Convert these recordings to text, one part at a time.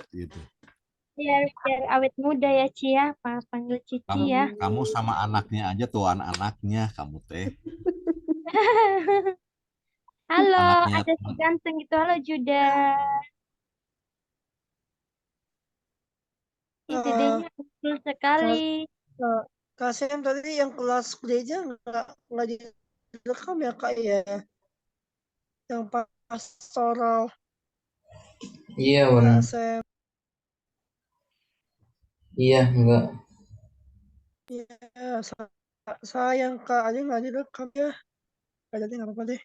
gitu. Biar awet muda ya, Ci ya. Panggil Cici Kamu ya. kamu sama anaknya aja tuh anak-anaknya kamu teh. Halo, Anaknya ada si ganteng itu. Halo, Juda. Ih, Eh, dedenya kecil sekali. Kak, Kak Sem tadi yang kelas gereja nggak direkam ya Kak ya? Yang pastoral Iya Kak benar. Sem. Iya enggak. Ya, sayang Kak, aja nggak direkam ya. Nggak jadi nggak apa-apa deh.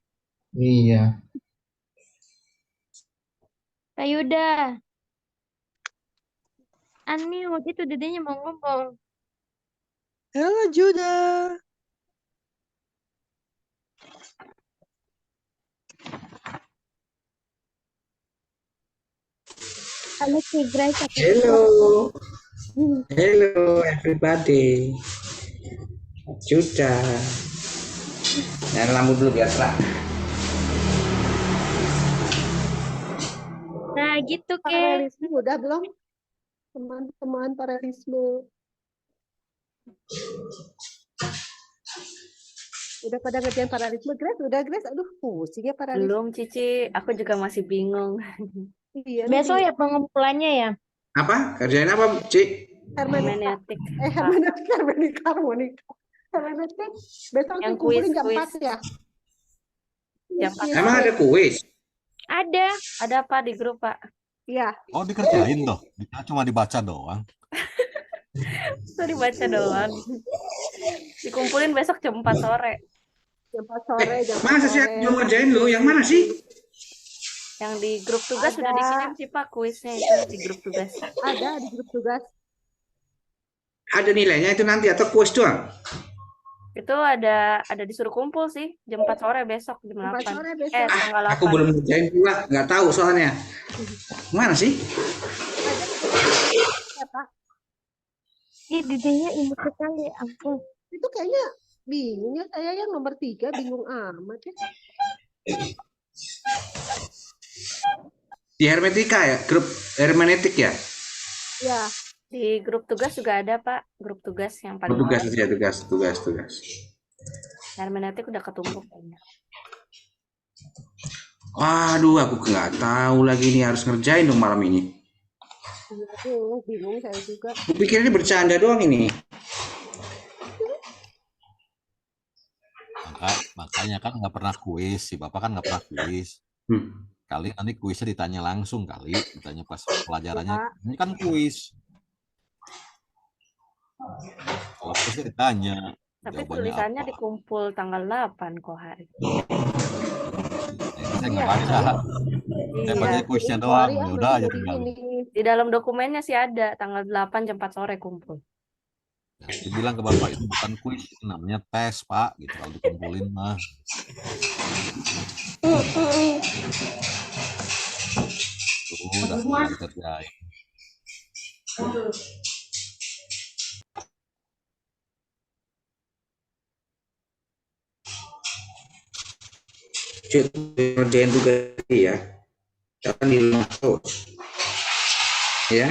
Iya. Kak Yuda, unmute itu dedenya mau ngomong. Halo Juda. Halo, Ci Grace, apa kabar? Hello, hello everybody. Sudah. Jangan lampu dulu biar terang. Nah, gitu, Pak Ke. Realisme udah belum? Teman-teman Pak Realisme udah pada ngerjain Pak Realisme. Grace udah Grace. Aduh pusing ya Pak Realisme. Belum, Cici. Aku juga masih bingung. Iya nih Besok ya pengumpulannya ya. Apa? Kerjain apa, Cik? hermeneutika. Hermeneutik. Hermeneutika, harmonika. Hermeneutik besok Yang dikumpulin jam kuis. 4 ya. Jam 4 Emang sore. ada kuis? Ada. Ada apa di grup, Pak? Iya. Oh dikerjain toh, kita cuma dibaca doang. Itu dibaca doang. Dikumpulin besok jam 4 sore. Jam 4 sore, jam 4 Masa sih sore. aku belum ngerjain lu? Yang mana sih? Yang di grup tugas sudah Ada. dikirim sih, Pak, kuisnya itu di grup tugas. Ada di grup tugas. Ada nilainya itu nanti atau kuis doang? Itu ada disuruh kumpul sih jam 4 sore besok jam Jam 4 8. sore besok. Tanggal Aku 8. belum ngerjain pula, nggak tahu soalnya. Mana sih? Ya, Pak. Ih, dedenya imut sekali, ampun. Itu kayaknya bingung ya saya yang nomor 3 bingung amat ya. Di hermetika ya, grup hermeneutik ya. Ya, Di grup tugas juga ada, Pak. Grup tugas yang paling Tugas bawah. aja, tugas. Hermeneutik udah ketumpuk kayaknya. Waduh, aku nggak tahu lagi ini harus ngerjain dong malam ini. bingung saya juga. Aku pikir ini bercanda doang ini. Makanya kan nggak pernah kuis, si bapak kan nggak pernah kuis. Kali nanti kuisnya ditanya langsung kali, ditanya pas pelajarannya. Ya. Ini kan kuis. Kalau kuisnya ditanya. Tapi Jawabannya tulisannya apa? dikumpul tanggal 8 kok hari. Saya nggak baca. Saya baca Iya. kuisnya Jadi doang. sorry Ya udah aja jadi tinggal. ini. Di dalam dokumennya sih ada tanggal 8 jam 4 sore kumpul. Ya, dibilang ke bapak itu bukan kuis, itu namanya tes pak. Gitu kalau dikumpulin mah. Udah tinggal dikerjain. Cuk, ngerjain tugas ya. Jangan di rumah terus. Ya.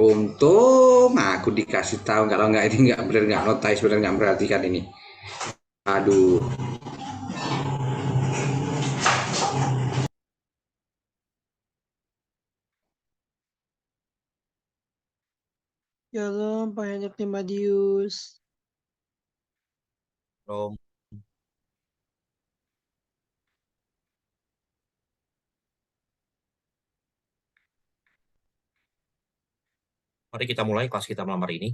Untung aku dikasih tahu kalau nggak ini nggak benar nggak notice benar nggak memperhatikan ini. Aduh. Shalom Pak Hendak Timadius. Belum. Mari kita mulai kelas kita malam hari ini.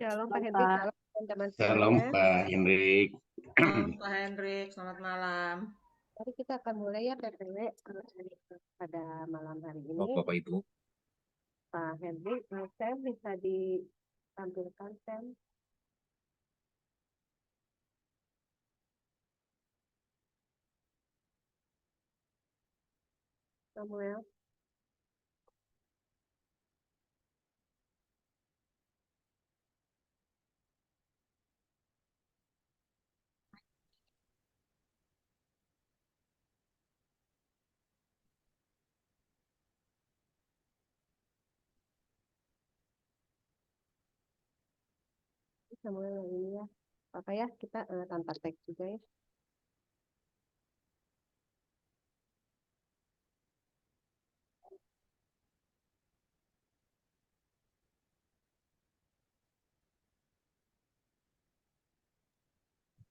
Shalom Pak Hendrik, shalom teman-teman Shalom sekalian. Pak Hendrik. Pak Hendrik, selamat malam. Mari kita akan mulai ya PPW pada malam hari ini. Bapak Ibu. Pak Hendrik, Sam bisa ditampilkan Sam. Samuel. Samuel yang ini ya. Apa ya, kita tanpa teks juga ya.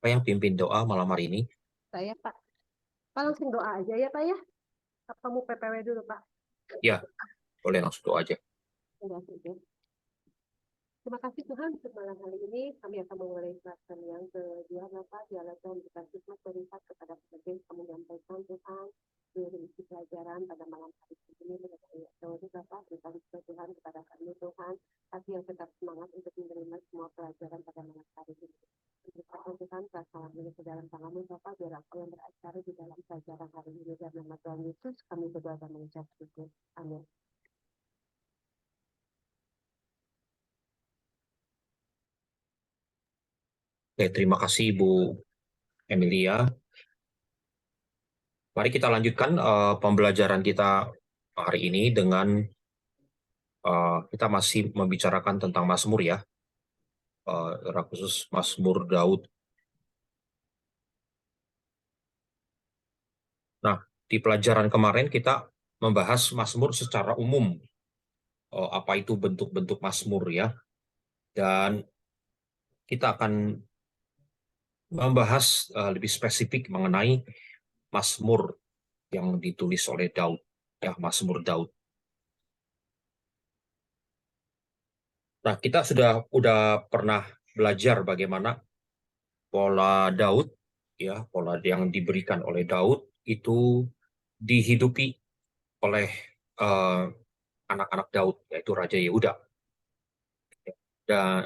Apa yang pimpin doa malam hari ini? Saya Pak. Pak langsung doa aja ya Pak ya. Apa mau PPW dulu Pak? Ya, boleh langsung doa aja. Enggak sih. Terima kasih Tuhan untuk malam hari ini kami akan memulai kelas yang kedua Bapak dialah Tuhan kita hikmat berikat kepada peserta kami menyampaikan Tuhan dari isi pelajaran pada malam hari ini mengenai teori Bapak berikan Tuhan kepada kami Tuhan hati yang tetap semangat untuk menerima semua pelajaran pada malam hari ini. Berikan Tuhan salam ini ke dalam tangan-Mu Bapak biar apa yang beracara di dalam pelajaran hari ini dalam nama Tuhan Yesus kami berdoa dan mengucap syukur. Amin. Oke, terima kasih Ibu Emilia. Mari kita lanjutkan pembelajaran kita hari ini dengan kita masih membicarakan tentang Mazmur ya. Secara khusus Mazmur Daud. Nah, di pelajaran kemarin kita membahas Mazmur secara umum. Apa itu bentuk-bentuk Mazmur ya. Dan kita akan membahas lebih spesifik mengenai Mazmur yang ditulis oleh Daud, ya Mazmur Daud. Nah, kita sudah pernah belajar bagaimana pola Daud, ya pola yang diberikan oleh Daud itu dihidupi oleh anak-anak Daud, yaitu Raja Yehuda.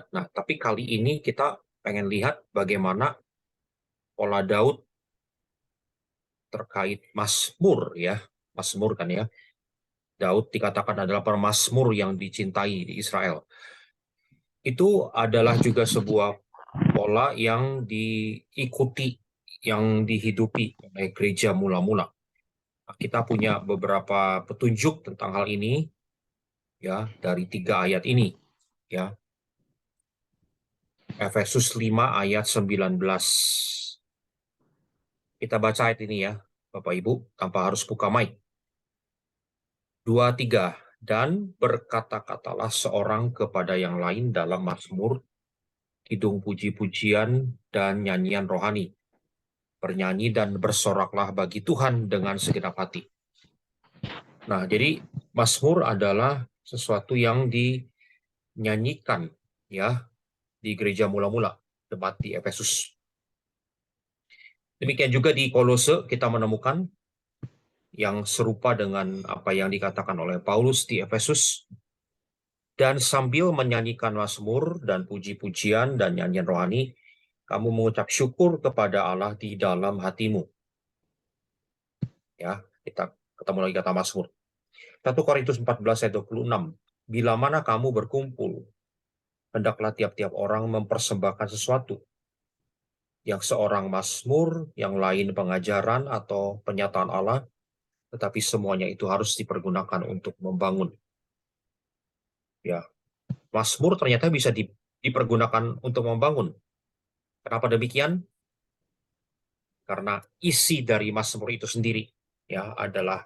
Nah, tapi kali ini kita pengen lihat bagaimana pola Daud terkait Mazmur ya, Mazmur kan ya. Daud dikatakan adalah pemazmur yang dicintai di Israel. Itu adalah juga sebuah pola yang diikuti, yang dihidupi oleh gereja mula-mula. Nah, kita punya beberapa petunjuk tentang hal ini ya dari 3 ayat ini ya. Efesus 5 ayat 19. Kita baca ayat ini ya, Bapak Ibu, tanpa harus buka mic. 2, 3. Dan berkata-katalah seorang kepada yang lain dalam mazmur, kidung puji-pujian dan nyanyian rohani. Bernyanyi dan bersoraklah bagi Tuhan dengan segenap hati. Nah, jadi mazmur adalah sesuatu yang dinyanyikan ya di gereja mula-mula, jemaat di Efesus. Demikian juga di Kolose kita menemukan yang serupa dengan apa yang dikatakan oleh Paulus di Efesus. Dan sambil menyanyikan mazmur dan puji-pujian dan nyanyian rohani, kamu mengucap syukur kepada Allah di dalam hatimu. Ya, kita ketemu lagi kata mazmur. 1 Korintus 14 ayat 26. Bila mana kamu berkumpul, hendaklah tiap-tiap orang mempersembahkan sesuatu. Yang seorang mazmur, yang lain pengajaran atau penyataan Allah, tetapi semuanya itu harus dipergunakan untuk membangun. Ya, mazmur ternyata bisa dipergunakan untuk membangun. Kenapa demikian? Karena isi dari mazmur itu sendiri ya adalah,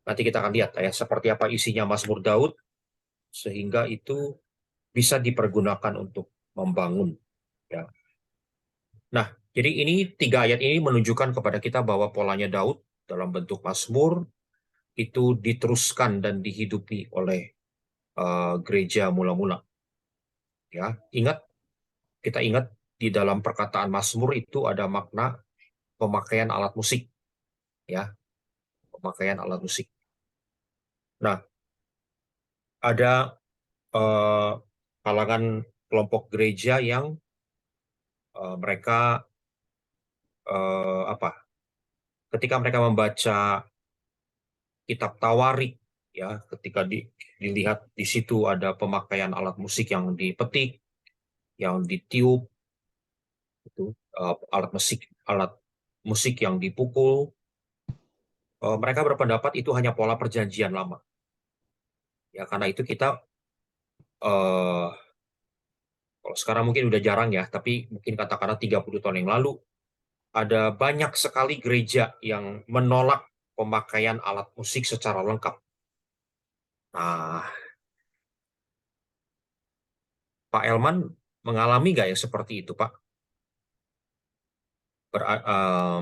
nanti kita akan lihat ya seperti apa isinya mazmur Daud sehingga itu bisa dipergunakan untuk membangun. Ya. Nah, jadi ini 3 ayat ini menunjukkan kepada kita bahwa polanya Daud dalam bentuk mazmur itu diteruskan dan dihidupi oleh gereja mula-mula. Ya, kita ingat di dalam perkataan mazmur itu ada makna pemakaian alat musik, ya, pemakaian alat musik. Nah, ada kalangan kelompok gereja yang mereka ketika mereka membaca kitab Tawarik, ya, ketika dilihat di situ ada pemakaian alat musik yang dipetik, yang ditiup, itu alat musik yang dipukul, mereka berpendapat itu hanya pola perjanjian lama. Ya, karena itu kita kalau sekarang mungkin udah jarang ya, tapi mungkin katakanlah 30 tahun yang lalu ada banyak sekali gereja yang menolak pemakaian alat musik secara lengkap. Nah, Pak Elman mengalami nggak ya seperti itu, Pak?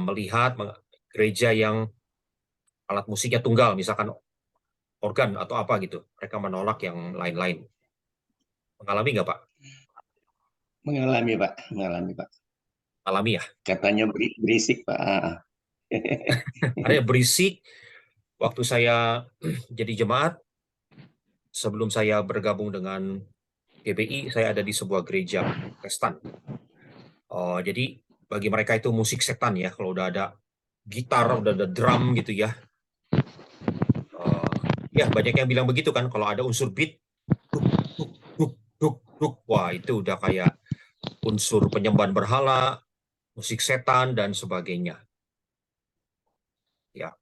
Melihat gereja yang alat musiknya tunggal, misalkan organ atau apa gitu, mereka menolak yang lain-lain. Mengalami nggak, Pak? Mengalami, Pak. Alami ya? Katanya berisik, Pak. Ada berisik. Waktu saya jadi jemaat, sebelum saya bergabung dengan GBI, saya ada di sebuah gereja Kristen. Jadi bagi mereka itu musik setan ya, kalau udah ada gitar, udah ada drum gitu ya. Ya banyak yang bilang begitu kan, kalau ada unsur beat, wah itu udah kayak unsur penyembahan berhala, musik setan dan sebagainya. Ya.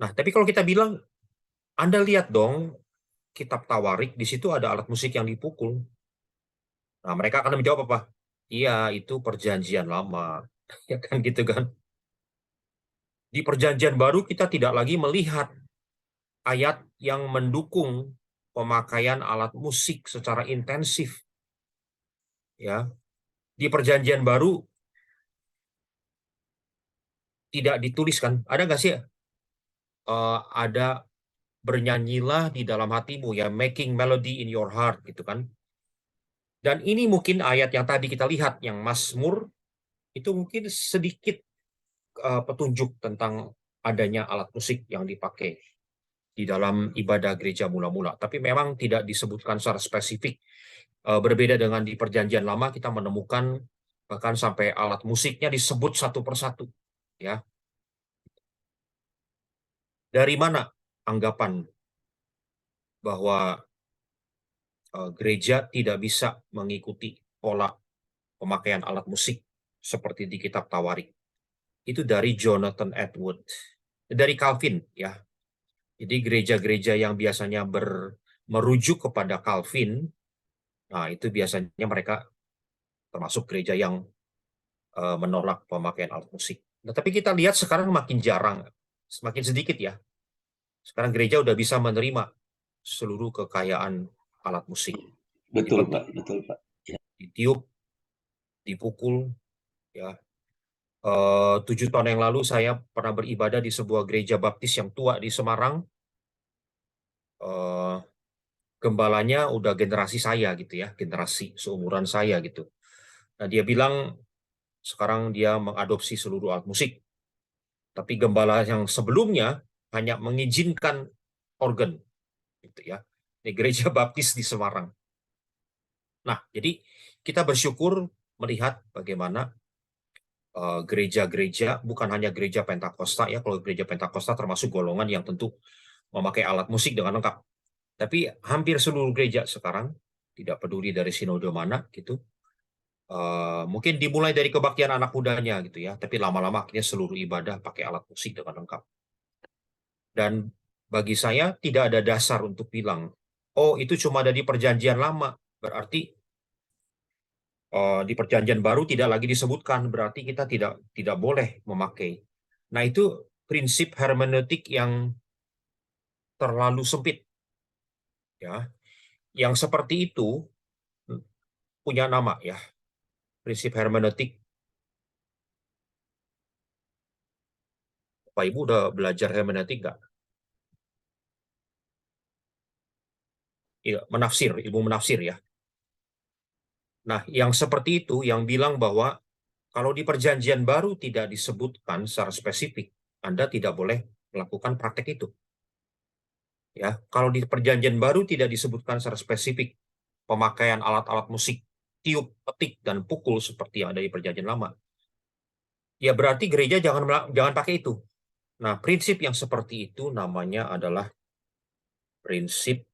Nah, tapi kalau kita bilang, Anda lihat dong kitab Tawarik, di situ ada alat musik yang dipukul. Nah, mereka akan menjawab apa? Iya, itu perjanjian lama. Ya kan gitu kan. Di perjanjian baru kita tidak lagi melihat ayat yang mendukung pemakaian alat musik secara intensif. Ya. Di perjanjian baru tidak dituliskan. Ada nggak sih? Ada bernyanyilah di dalam hatimu, ya, making melody in your heart, gitu kan. Dan ini mungkin ayat yang tadi kita lihat, yang Mazmur, itu mungkin sedikit petunjuk tentang adanya alat musik yang dipakai di dalam ibadah gereja mula-mula. Tapi memang tidak disebutkan secara spesifik. Berbeda dengan di perjanjian lama, kita menemukan bahkan sampai alat musiknya disebut satu persatu. Ya. Dari mana anggapan bahwa gereja tidak bisa mengikuti pola pemakaian alat musik seperti di kitab Tawarik? Itu dari Jonathan Edwards, dari Calvin ya. Jadi gereja-gereja yang biasanya merujuk kepada Calvin, nah itu biasanya mereka termasuk gereja yang menolak pemakaian alat musik. Nah, tapi kita lihat sekarang makin jarang, semakin sedikit ya. Sekarang gereja udah bisa menerima seluruh kekayaan alat musik. Betul, Pak. Betul, Pak. Ditiup, dipukul, ya. 7 tahun yang lalu saya pernah beribadah di sebuah gereja baptis yang tua di Semarang. Gembalanya udah generasi saya gitu ya, generasi seumuran saya gitu. Nah, dia bilang sekarang dia mengadopsi seluruh alat musik. Tapi gembala yang sebelumnya hanya mengizinkan organ gitu ya. Di gereja baptis di Semarang. Nah, jadi kita bersyukur melihat bagaimana gereja-gereja, bukan hanya gereja Pentakosta ya, kalau gereja Pentakosta termasuk golongan yang tentu memakai alat musik dengan lengkap. Tapi hampir seluruh gereja sekarang, tidak peduli dari sinode mana gitu, mungkin dimulai dari kebaktian anak mudanya gitu ya, tapi lama-lama akhirnya seluruh ibadah pakai alat musik dengan lengkap. Dan bagi saya tidak ada dasar untuk bilang, oh itu cuma ada di perjanjian lama, berarti di perjanjian baru tidak lagi disebutkan, berarti kita tidak boleh memakai. Nah, itu prinsip hermeneutik yang terlalu sempit. Ya. Yang seperti itu punya nama ya. Prinsip hermeneutik Pak Ibu udah belajar hermeneutik nggak? Iya, menafsir, ilmu menafsir ya. Nah, yang seperti itu yang bilang bahwa kalau di perjanjian baru tidak disebutkan secara spesifik, Anda tidak boleh melakukan praktek itu. Ya, kalau di perjanjian baru tidak disebutkan secara spesifik pemakaian alat-alat musik, tiup, petik, dan pukul seperti yang ada di perjanjian lama, ya berarti gereja jangan pakai itu. Nah, prinsip yang seperti itu namanya adalah prinsip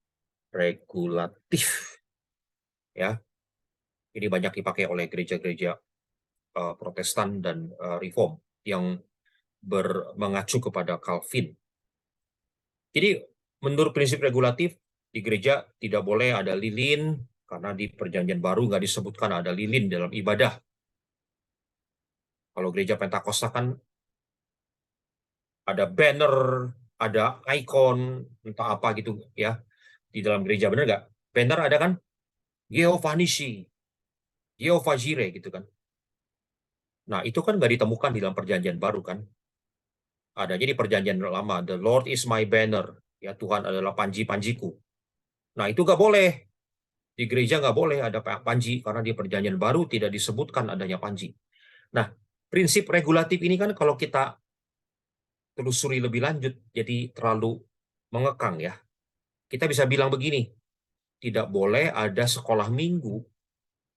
regulatif. Ya, ini banyak dipakai oleh gereja-gereja Protestan dan Reform yang mengacu kepada Calvin. Jadi, menurut prinsip regulatif, di gereja tidak boleh ada lilin, karena di perjanjian baru nggak disebutkan ada lilin dalam ibadah. Kalau gereja Pentakosta kan ada banner, ada ikon, entah apa gitu ya, di dalam gereja, bener nggak? Banner ada kan? Yehovah Nissi, Yehovah Jireh gitu kan. Nah, itu kan nggak ditemukan di dalam perjanjian baru kan. Adanya di perjanjian lama, the Lord is my banner, ya Tuhan adalah panji-panjiku. Nah, itu nggak boleh. Di gereja nggak boleh ada panji, karena di perjanjian baru tidak disebutkan adanya panji. Nah, prinsip regulatif ini kan kalau kita telusuri lebih lanjut, jadi terlalu mengekang ya. Kita bisa bilang begini, tidak boleh ada sekolah minggu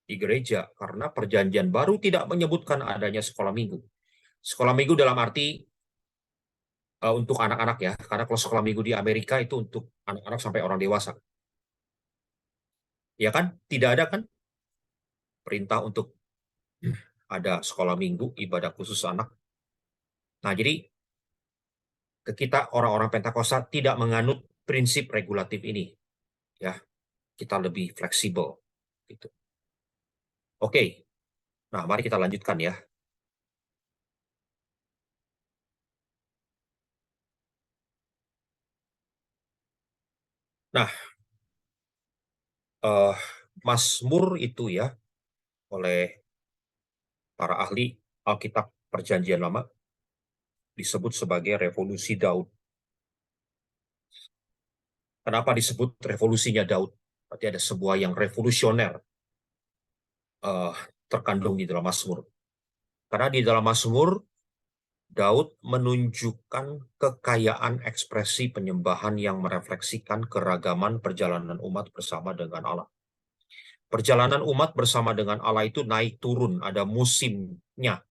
di gereja, karena perjanjian baru tidak menyebutkan adanya sekolah minggu. Sekolah minggu dalam arti untuk anak-anak ya, karena kalau sekolah minggu di Amerika itu untuk anak-anak sampai orang dewasa. Ya kan? Tidak ada kan perintah untuk ada sekolah minggu, ibadah khusus anak. Nah, jadi kita orang-orang Pentakosta tidak menganut prinsip regulatif ini. Ya, kita lebih fleksibel gitu. Oke. Nah, mari kita lanjutkan ya. Nah, Mazmur itu ya, oleh para ahli Alkitab Perjanjian Lama disebut sebagai revolusi Daud. Kenapa disebut revolusinya Daud? Berarti ada sebuah yang revolusioner terkandung di dalam Mazmur. Karena di dalam Mazmur, Daud menunjukkan kekayaan ekspresi penyembahan yang merefleksikan keragaman perjalanan umat bersama dengan Allah. Perjalanan umat bersama dengan Allah itu naik turun, ada musimnya.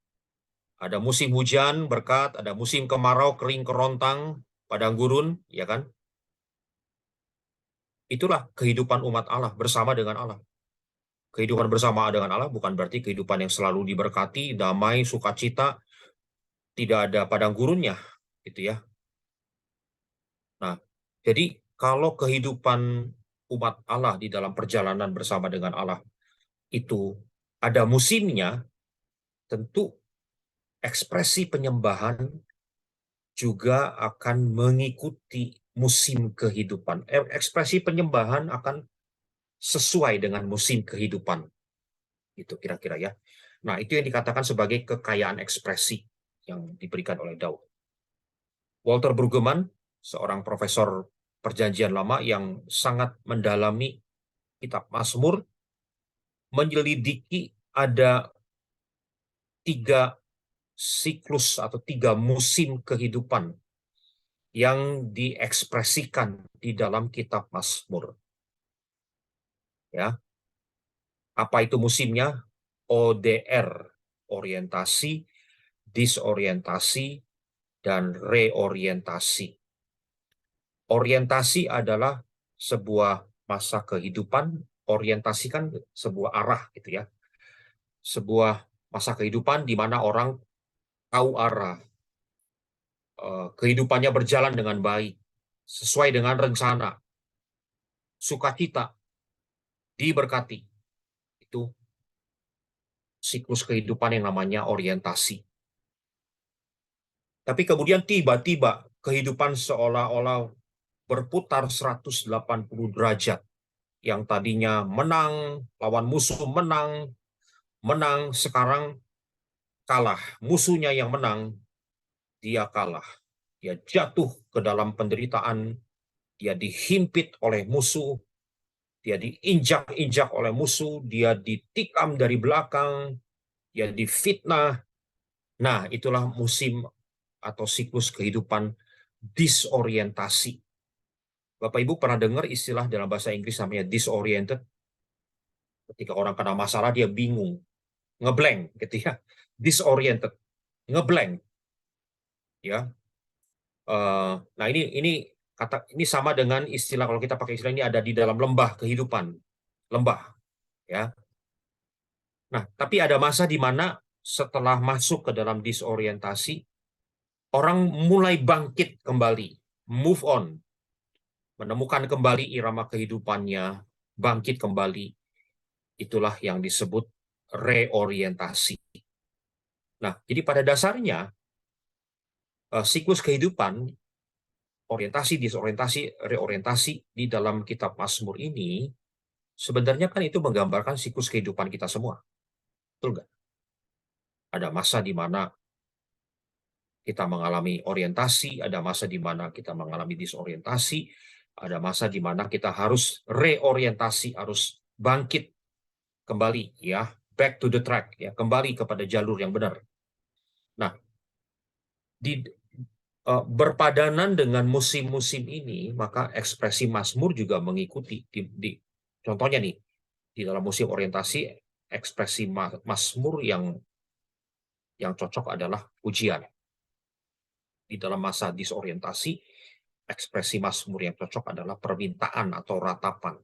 Ada musim hujan, berkat, ada musim kemarau, kering, kerontang, padang gurun, ya kan? Itulah kehidupan umat Allah bersama dengan Allah. Kehidupan bersama dengan Allah bukan berarti kehidupan yang selalu diberkati, damai, sukacita, tidak ada padang gurunnya, gitu ya. Nah, jadi kalau kehidupan umat Allah di dalam perjalanan bersama dengan Allah itu ada musimnya, tentu ekspresi penyembahan juga akan mengikuti musim kehidupan. Ekspresi penyembahan akan sesuai dengan musim kehidupan. Itu kira-kira ya. Nah, itu yang dikatakan sebagai kekayaan ekspresi yang diberikan oleh Daud. Walter Brueggemann, seorang profesor Perjanjian Lama yang sangat mendalami kitab Mazmur, menyelidiki ada 3 siklus atau 3 musim kehidupan yang diekspresikan di dalam kitab Mazmur. Ya. Apa itu musimnya? ODR, orientasi, disorientasi, dan reorientasi. Orientasi adalah sebuah masa kehidupan, orientasi kan sebuah arah gitu ya. Sebuah masa kehidupan di mana orang tahu arah, kehidupannya berjalan dengan baik, sesuai dengan rencana, sukacita, diberkati. Itu siklus kehidupan yang namanya orientasi. Tapi kemudian tiba-tiba kehidupan seolah-olah berputar 180 derajat. Yang tadinya menang, lawan musuh menang, sekarang kalah. Musuhnya yang menang, dia kalah. dia jatuh ke dalam penderitaan, dia dihimpit oleh musuh, dia diinjak-injak oleh musuh, dia ditikam dari belakang, dia difitnah. Nah, itulah musim atau siklus kehidupan disorientasi. Bapak Ibu pernah dengar istilah dalam bahasa Inggris namanya disoriented? Ketika orang kena masalah dia bingung, ngeblank gitu ya. Disoriented, ngeblank. Ya. Nah, ini sama dengan istilah, kalau kita pakai istilah ini, ada di dalam lembah kehidupan. Lembah, ya. Nah, tapi ada masa di mana setelah masuk ke dalam disorientasi, orang mulai bangkit kembali, move on, menemukan kembali irama kehidupannya, bangkit kembali. Itulah yang disebut reorientasi. Nah, jadi pada dasarnya siklus kehidupan, orientasi, disorientasi, reorientasi di dalam kitab Mazmur ini sebenarnya kan itu menggambarkan siklus kehidupan kita semua. Betul nggak? Ada masa di mana kita mengalami orientasi, ada masa di mana kita mengalami disorientasi, ada masa di mana kita harus reorientasi, harus bangkit kembali, ya, back to the track, ya, kembali kepada jalur yang benar. Nah, berpadanan dengan musim-musim ini, maka ekspresi Mazmur juga mengikuti. Contohnya nih, di dalam musim orientasi, ekspresi Mazmur yang cocok adalah pujian. Di dalam masa disorientasi, ekspresi Mazmur yang cocok adalah permintaan atau ratapan.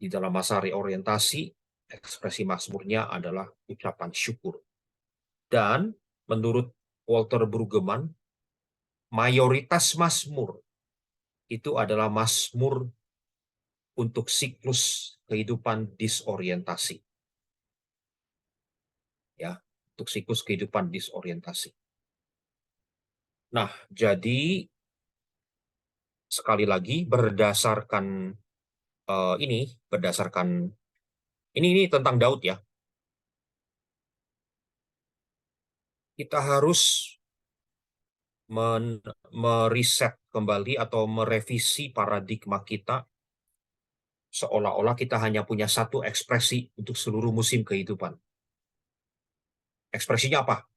Di dalam masa reorientasi, ekspresi Mazmurnya adalah ucapan syukur. Dan menurut Walter Brueggemann, mayoritas Mazmur itu adalah Mazmur untuk siklus kehidupan disorientasi. Ya, untuk siklus kehidupan disorientasi. Nah, jadi sekali lagi berdasarkan ini tentang Daud, ya. Kita harus meriset kembali atau merevisi paradigma kita, seolah-olah kita hanya punya satu ekspresi untuk seluruh musim kehidupan. Ekspresinya apa?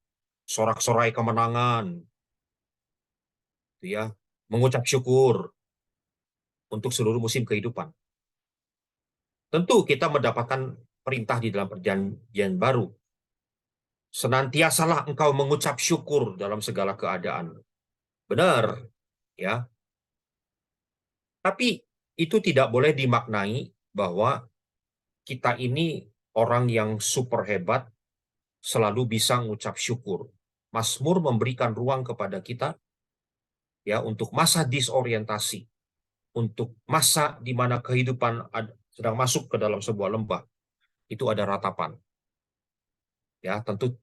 Sorak-sorai kemenangan, ya, mengucap syukur untuk seluruh musim kehidupan. Tentu kita mendapatkan perintah di dalam perjanjian baru. Senantiasalah engkau mengucap syukur dalam segala keadaan. Benar, ya. Tapi itu tidak boleh dimaknai bahwa kita ini orang yang super hebat, selalu bisa mengucap syukur. Mazmur memberikan ruang kepada kita, ya, untuk masa disorientasi, untuk masa di mana kehidupan sedang masuk ke dalam sebuah lembah. Itu ada ratapan. Ya, tentu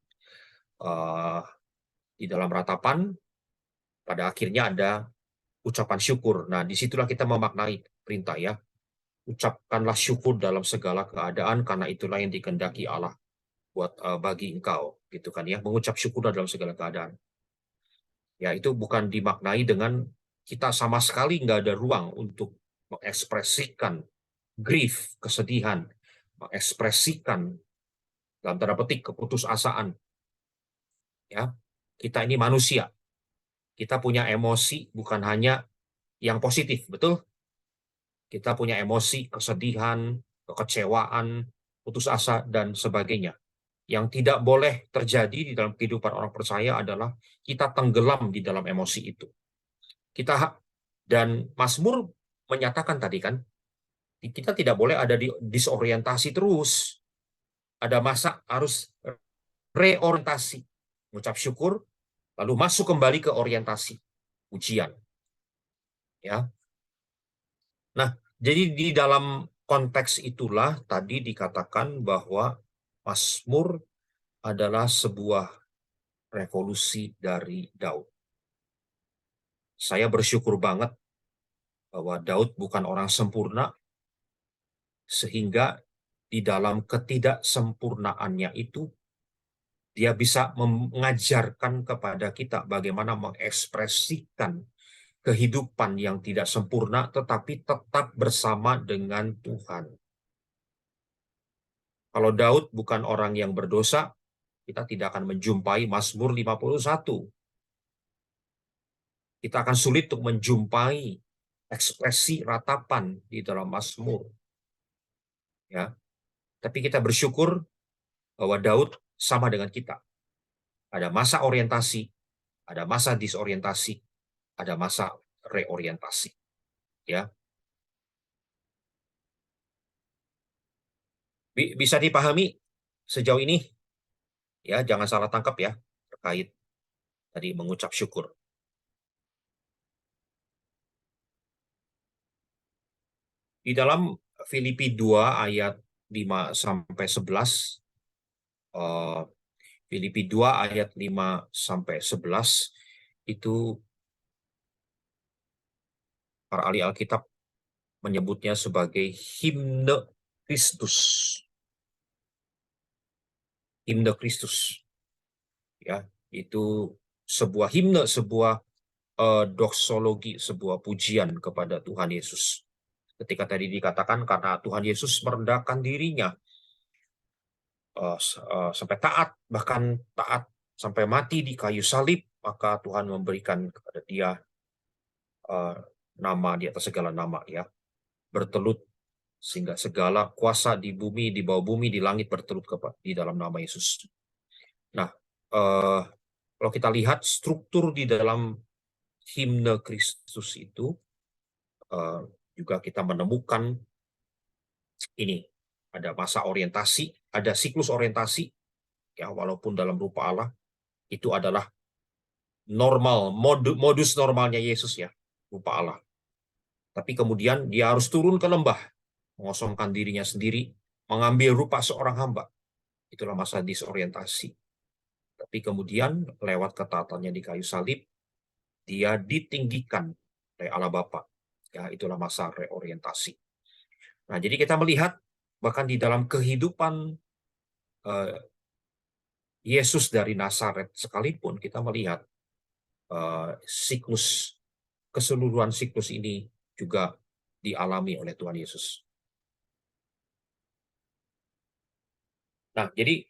di dalam ratapan pada akhirnya ada ucapan syukur. Nah, disitulah kita memaknai perintah, ya. Ucapkanlah syukur dalam segala keadaan, karena itulah yang dikehendaki Allah buat bagi engkau, gitu kan, ya. Mengucap syukur dalam segala keadaan. Ya, itu bukan dimaknai dengan kita sama sekali nggak ada ruang untuk mengekspresikan grief, kesedihan, mengekspresikan dalam tanda petik keputusasaan. Ya, kita ini manusia. Kita punya emosi bukan hanya yang positif, betul? Kita punya emosi, kesedihan, kekecewaan, putus asa, dan sebagainya. Yang tidak boleh terjadi di dalam kehidupan orang percaya adalah kita tenggelam di dalam emosi itu. Dan Mazmur menyatakan tadi kan, kita tidak boleh ada di disorientasi terus. Ada masa harus reorientasi, mengucap syukur, lalu masuk kembali ke orientasi, ujian. Ya. Nah, jadi di dalam konteks itulah tadi dikatakan bahwa Mazmur adalah sebuah revolusi dari Daud. Saya bersyukur banget bahwa Daud bukan orang sempurna, sehingga di dalam ketidaksempurnaannya itu Dia bisa mengajarkan kepada kita bagaimana mengekspresikan kehidupan yang tidak sempurna, tetapi tetap bersama dengan Tuhan. Kalau Daud bukan orang yang berdosa, kita tidak akan menjumpai Mazmur 51. Kita akan sulit untuk menjumpai ekspresi ratapan di dalam Mazmur. Ya. Tapi kita bersyukur bahwa Daud sama dengan kita. Ada masa orientasi, ada masa disorientasi, ada masa reorientasi. Ya. Bisa dipahami sejauh ini? Ya, jangan salah tangkap ya terkait tadi mengucap syukur. Di dalam Filipi 2 ayat 5 sampai 11, Filipi 2 ayat 5 sampai 11 itu para ahli Alkitab menyebutnya sebagai himne Kristus. Himne Kristus. Ya, itu sebuah himne, sebuah doksologi, sebuah pujian kepada Tuhan Yesus. Ketika tadi dikatakan karena Tuhan Yesus merendahkan dirinya sampai taat, bahkan taat sampai mati di kayu salib, maka Tuhan memberikan kepada dia nama di atas segala nama, ya, bertelut sehingga segala kuasa di bumi, di bawah bumi, di langit bertelut di dalam nama Yesus. Nah, kalau kita lihat struktur di dalam himne Kristus itu, juga kita menemukan ini, ada masa orientasi, ada siklus orientasi, ya, walaupun dalam rupa Allah, itu adalah normal, modus normalnya Yesus, ya, rupa Allah. Tapi kemudian dia harus turun ke lembah, mengosongkan dirinya sendiri, mengambil rupa seorang hamba. Itulah masa disorientasi. Tapi kemudian lewat ketaatannya di kayu salib, dia ditinggikan oleh Allah Bapa. Ya, itulah masa reorientasi. Nah, jadi kita melihat bahkan di dalam kehidupan Yesus dari Nazaret sekalipun, kita melihat siklus, keseluruhan siklus ini juga dialami oleh Tuhan Yesus. Nah, jadi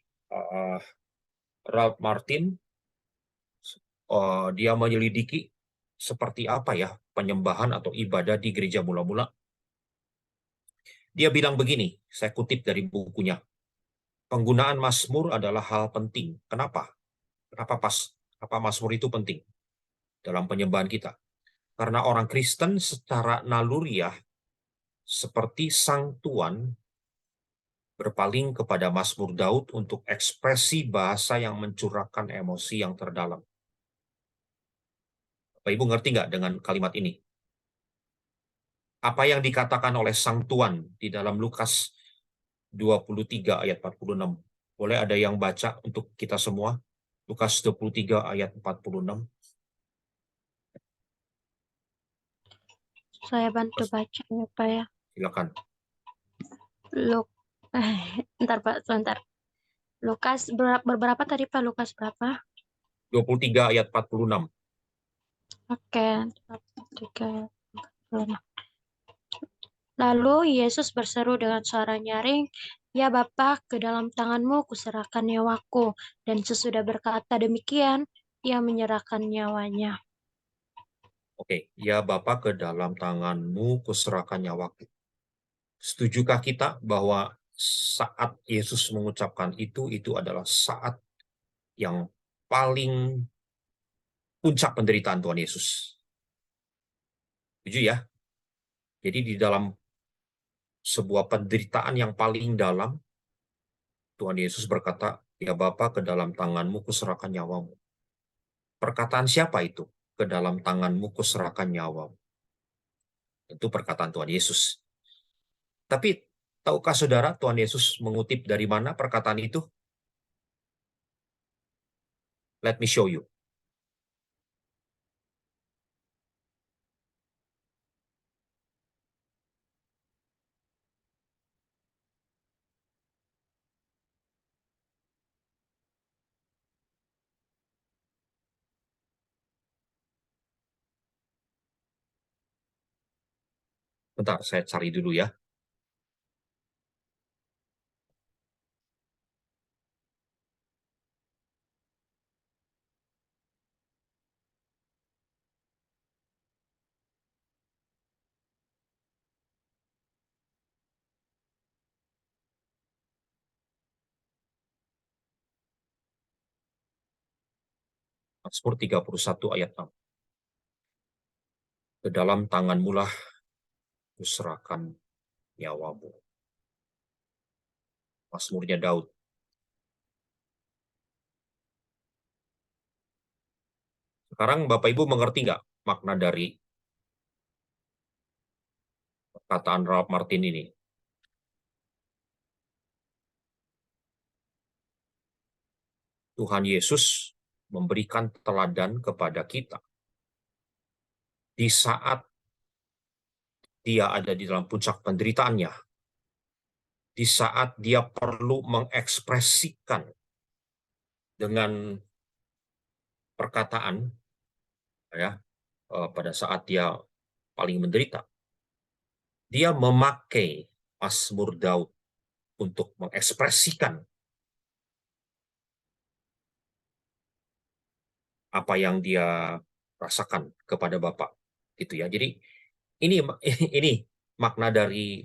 Ralph Martin dia menyelidiki seperti apa ya penyembahan atau ibadah di gereja mula-mula. Dia bilang begini, saya kutip dari bukunya. Penggunaan Mazmur adalah hal penting. Kenapa? Apa Mazmur itu penting dalam penyembahan kita? Karena orang Kristen secara naluriah seperti sang Tuan berpaling kepada Mazmur Daud untuk ekspresi bahasa yang mencurahkan emosi yang terdalam. Bapak Ibu ngerti nggak dengan kalimat ini? Apa yang dikatakan oleh sang Tuan di dalam Lukas 23 ayat 46. Boleh ada yang baca untuk kita semua? Lukas 23 ayat 46. Saya bantu baca ya Pak ya. Silakan. Ntar Pak, sebentar. Lukas berapa tadi Pak? Lukas berapa? 23 ayat 46. Oke, 23 46. Lalu Yesus berseru dengan suara nyaring, "Ya Bapa, ke dalam tangan-Mu kuserahkan nyawaku." Dan sesudah berkata demikian, ia menyerahkan nyawanya. Oke, ya Bapa, ke dalam tangan-Mu kuserahkan nyawaku. Setujukah kita bahwa saat Yesus mengucapkan itu adalah saat yang paling puncak penderitaan Tuhan Yesus? Setuju ya? Jadi di dalam sebuah penderitaan yang paling dalam, Tuhan Yesus berkata, "Ya Bapa, ke dalam tangan-Mu kuserahkan nyawamu." Perkataan siapa itu? Ke dalam tangan-Mu kuserahkan nyawamu. Itu perkataan Tuhan Yesus. Tapi tahukah saudara Tuhan Yesus mengutip dari mana perkataan itu? Let me show you. Bentar, saya cari dulu ya. Mazmur 31 ayat 6. Ke dalam tanganmu lah kuserahkan nyawamu. Mazmurnya Daud. Sekarang Bapak Ibu mengerti nggak makna dari perkataan Ralph Martin ini? Tuhan Yesus memberikan teladan kepada kita di saat dia ada di dalam puncak penderitaannya, di saat dia perlu mengekspresikan dengan perkataan, ya, pada saat dia paling menderita, dia memakai Mazmur Daud untuk mengekspresikan apa yang dia rasakan kepada Bapak, gitu ya. Jadi ini makna dari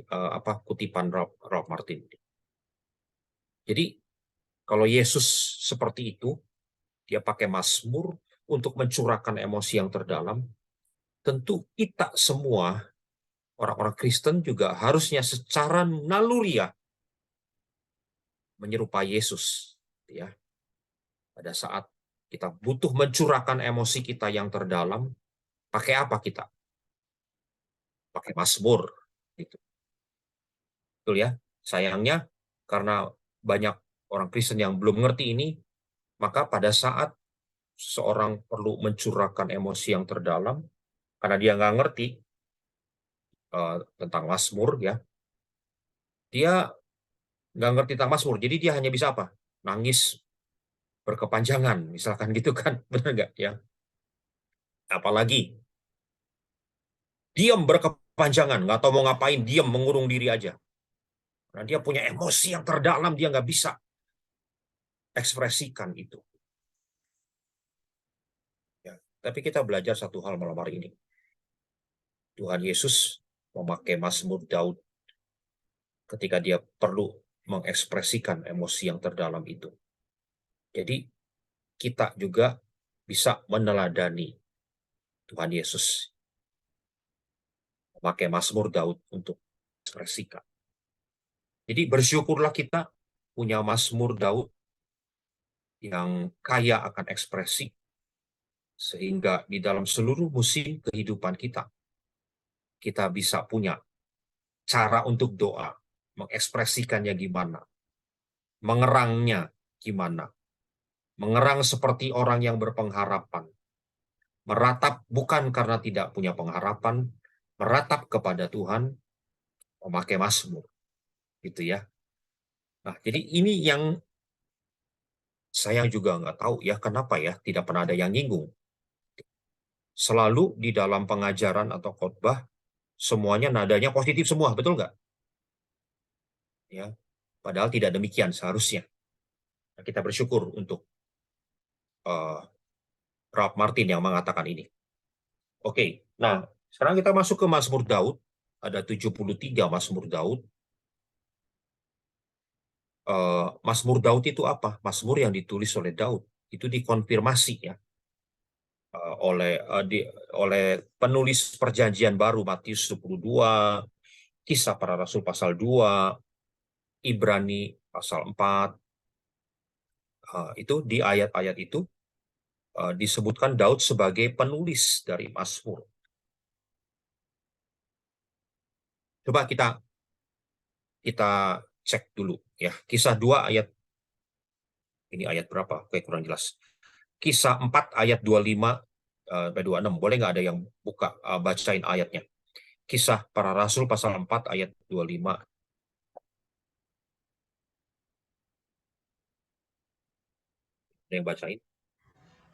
kutipan Ralph Martin. Jadi kalau Yesus seperti itu, dia pakai Mazmur untuk mencurahkan emosi yang terdalam. Tentu kita semua orang-orang Kristen juga harusnya secara naluriah menyerupai Yesus, ya. Pada saat kita butuh mencurahkan emosi kita yang terdalam, pakai apa kita? Pakai Mazmur, gitu. Betul ya? Sayangnya karena banyak orang Kristen yang belum mengerti ini, maka pada saat seorang perlu mencurahkan emosi yang terdalam, karena dia nggak ngerti tentang Mazmur, ya, dia nggak ngerti tentang Mazmur, jadi dia hanya bisa apa? Nangis berkepanjangan, misalkan gitu kan, benar nggak ya? Apalagi diam berkepanjangan, nggak tahu mau ngapain, diam mengurung diri aja. Nah, dia punya emosi yang terdalam, dia nggak bisa ekspresikan itu. Ya, tapi kita belajar satu hal malam hari ini. Tuhan Yesus memakai Mazmur Daud ketika dia perlu mengekspresikan emosi yang terdalam itu. Jadi kita juga bisa meneladani Tuhan Yesus memakai Mazmur Daud untuk ekspresikan. Jadi bersyukurlah kita punya Mazmur Daud yang kaya akan ekspresi, sehingga di dalam seluruh musim kehidupan kita bisa punya cara untuk doa, mengekspresikannya gimana, mengerangnya gimana, mengerang seperti orang yang berpengharapan, meratap bukan karena tidak punya pengharapan, meratap kepada Tuhan, memakai Mazmur, gitu ya. Nah, jadi ini yang saya juga nggak tahu ya kenapa ya tidak pernah ada yang nyinggung. Selalu di dalam pengajaran atau khotbah semuanya nadanya positif semua, betul nggak? Ya, padahal tidak demikian seharusnya. Nah, kita bersyukur untuk Ralph Martin yang mengatakan ini. Oke, nah sekarang kita masuk ke Mazmur Daud. Ada 73 Mazmur Daud. Mazmur Daud itu apa? Mazmur yang ditulis oleh Daud. Itu dikonfirmasi ya oleh penulis Perjanjian Baru, Matius 22, Kisah Para Rasul pasal 2, Ibrani pasal 4. Itu di ayat-ayat itu disebutkan Daud sebagai penulis dari Mazmur. Coba kita cek dulu ya. Kisah 2 ayat ini ayat berapa? Oke, kurang jelas. Kisah 4 ayat 25 26. Boleh nggak ada yang buka bacain ayatnya? Kisah Para Rasul pasal 4 ayat 25. Ada yang bacain?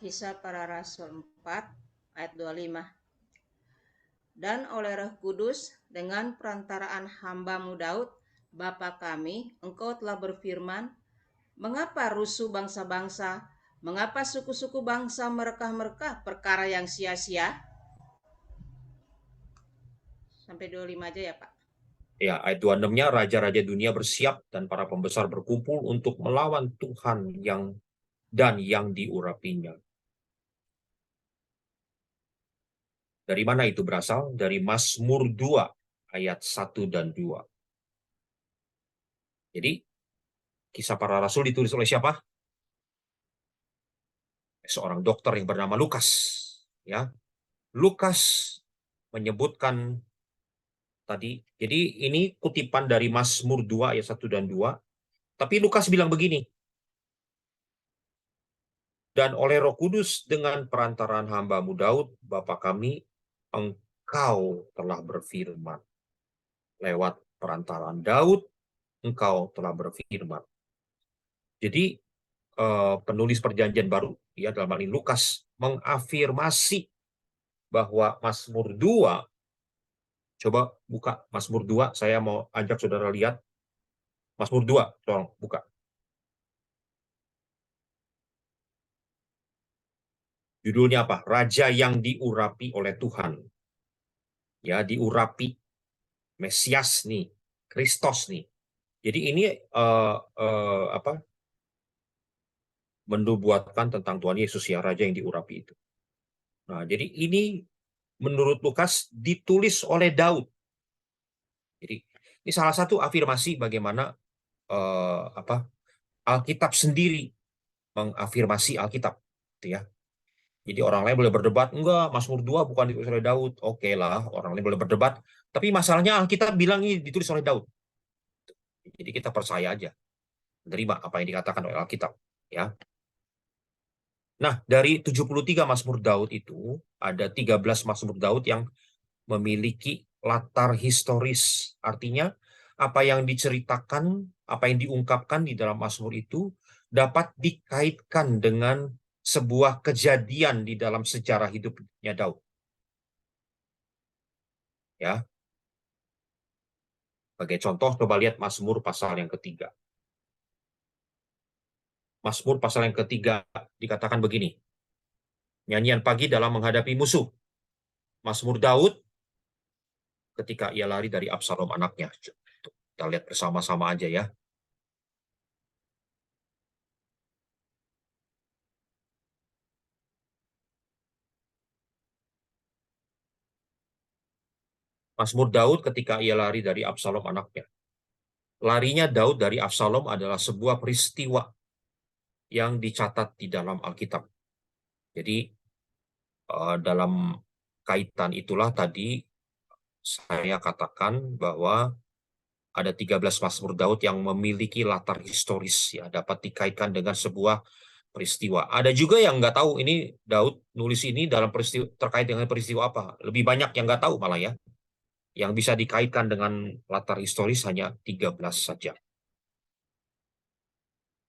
Kisah Para Rasul 4 ayat 25. dan oleh Roh Kudus dengan perantaraan hamba-Mu Daud, Bapa kami, Engkau telah berfirman, mengapa rusuh bangsa-bangsa, mengapa suku-suku bangsa merekah-merekah perkara yang sia-sia? Sampai 25 aja ya Pak. Ya, ayat 26-nya, raja-raja dunia bersiap dan para pembesar berkumpul untuk melawan Tuhan yang diurapinya. Dari mana itu berasal? Dari Mazmur 2 ayat 1 dan 2. Jadi, Kisah Para Rasul ditulis oleh siapa? Seorang dokter yang bernama Lukas. Ya, Lukas menyebutkan tadi. Jadi ini kutipan dari Mazmur 2 ayat 1 dan 2. Tapi Lukas bilang begini. Dan oleh Roh Kudus dengan perantaraan hamba-Mu Daud, Bapa kami, Engkau telah berfirman. Lewat perantaraan Daud, Engkau telah berfirman. Jadi penulis Perjanjian Baru, ya dalam hal ini Lukas, mengafirmasi bahwa Mazmur 2, coba buka Mazmur 2, saya mau ajak saudara lihat. Mazmur 2, tolong buka. Judulnya apa? Raja yang diurapi oleh Tuhan. Ya, diurapi. Mesias nih, Kristus nih. Jadi ini menubuatkan tentang Tuhan Yesus ya, Raja yang diurapi itu. Nah, jadi ini menurut Lukas ditulis oleh Daud. Jadi ini salah satu afirmasi bagaimana Alkitab sendiri mengafirmasi Alkitab, gitu ya. Jadi orang lain boleh berdebat, enggak, Mazmur 2 bukan ditulis oleh Daud. Oke lah, orang lain boleh berdebat. Tapi masalahnya Alkitab bilang ini ditulis oleh Daud. Jadi kita percaya aja, menerima apa yang dikatakan oleh Alkitab, ya. Nah, dari 73 Mazmur Daud itu, ada 13 Mazmur Daud yang memiliki latar historis. Artinya, apa yang diceritakan, apa yang diungkapkan di dalam Mazmur itu dapat dikaitkan dengan sebuah kejadian di dalam sejarah hidupnya Daud. Ya. Sebagai contoh, coba lihat Mazmur pasal yang ketiga. Mazmur pasal yang ketiga dikatakan begini. Nyanyian pagi dalam menghadapi musuh. Mazmur Daud ketika ia lari dari Absalom anaknya. Kita lihat bersama-sama aja ya. Mazmur Daud ketika ia lari dari Absalom anaknya. Larinya Daud dari Absalom adalah sebuah peristiwa yang dicatat di dalam Alkitab. Jadi dalam kaitan itulah tadi saya katakan bahwa ada 13 Mazmur Daud yang memiliki latar historis, ya, dapat dikaitkan dengan sebuah peristiwa. Ada juga yang nggak tahu ini Daud nulis ini dalam peristiwa terkait dengan peristiwa apa. Lebih banyak yang nggak tahu malah ya. Yang bisa dikaitkan dengan latar historis hanya 13 saja.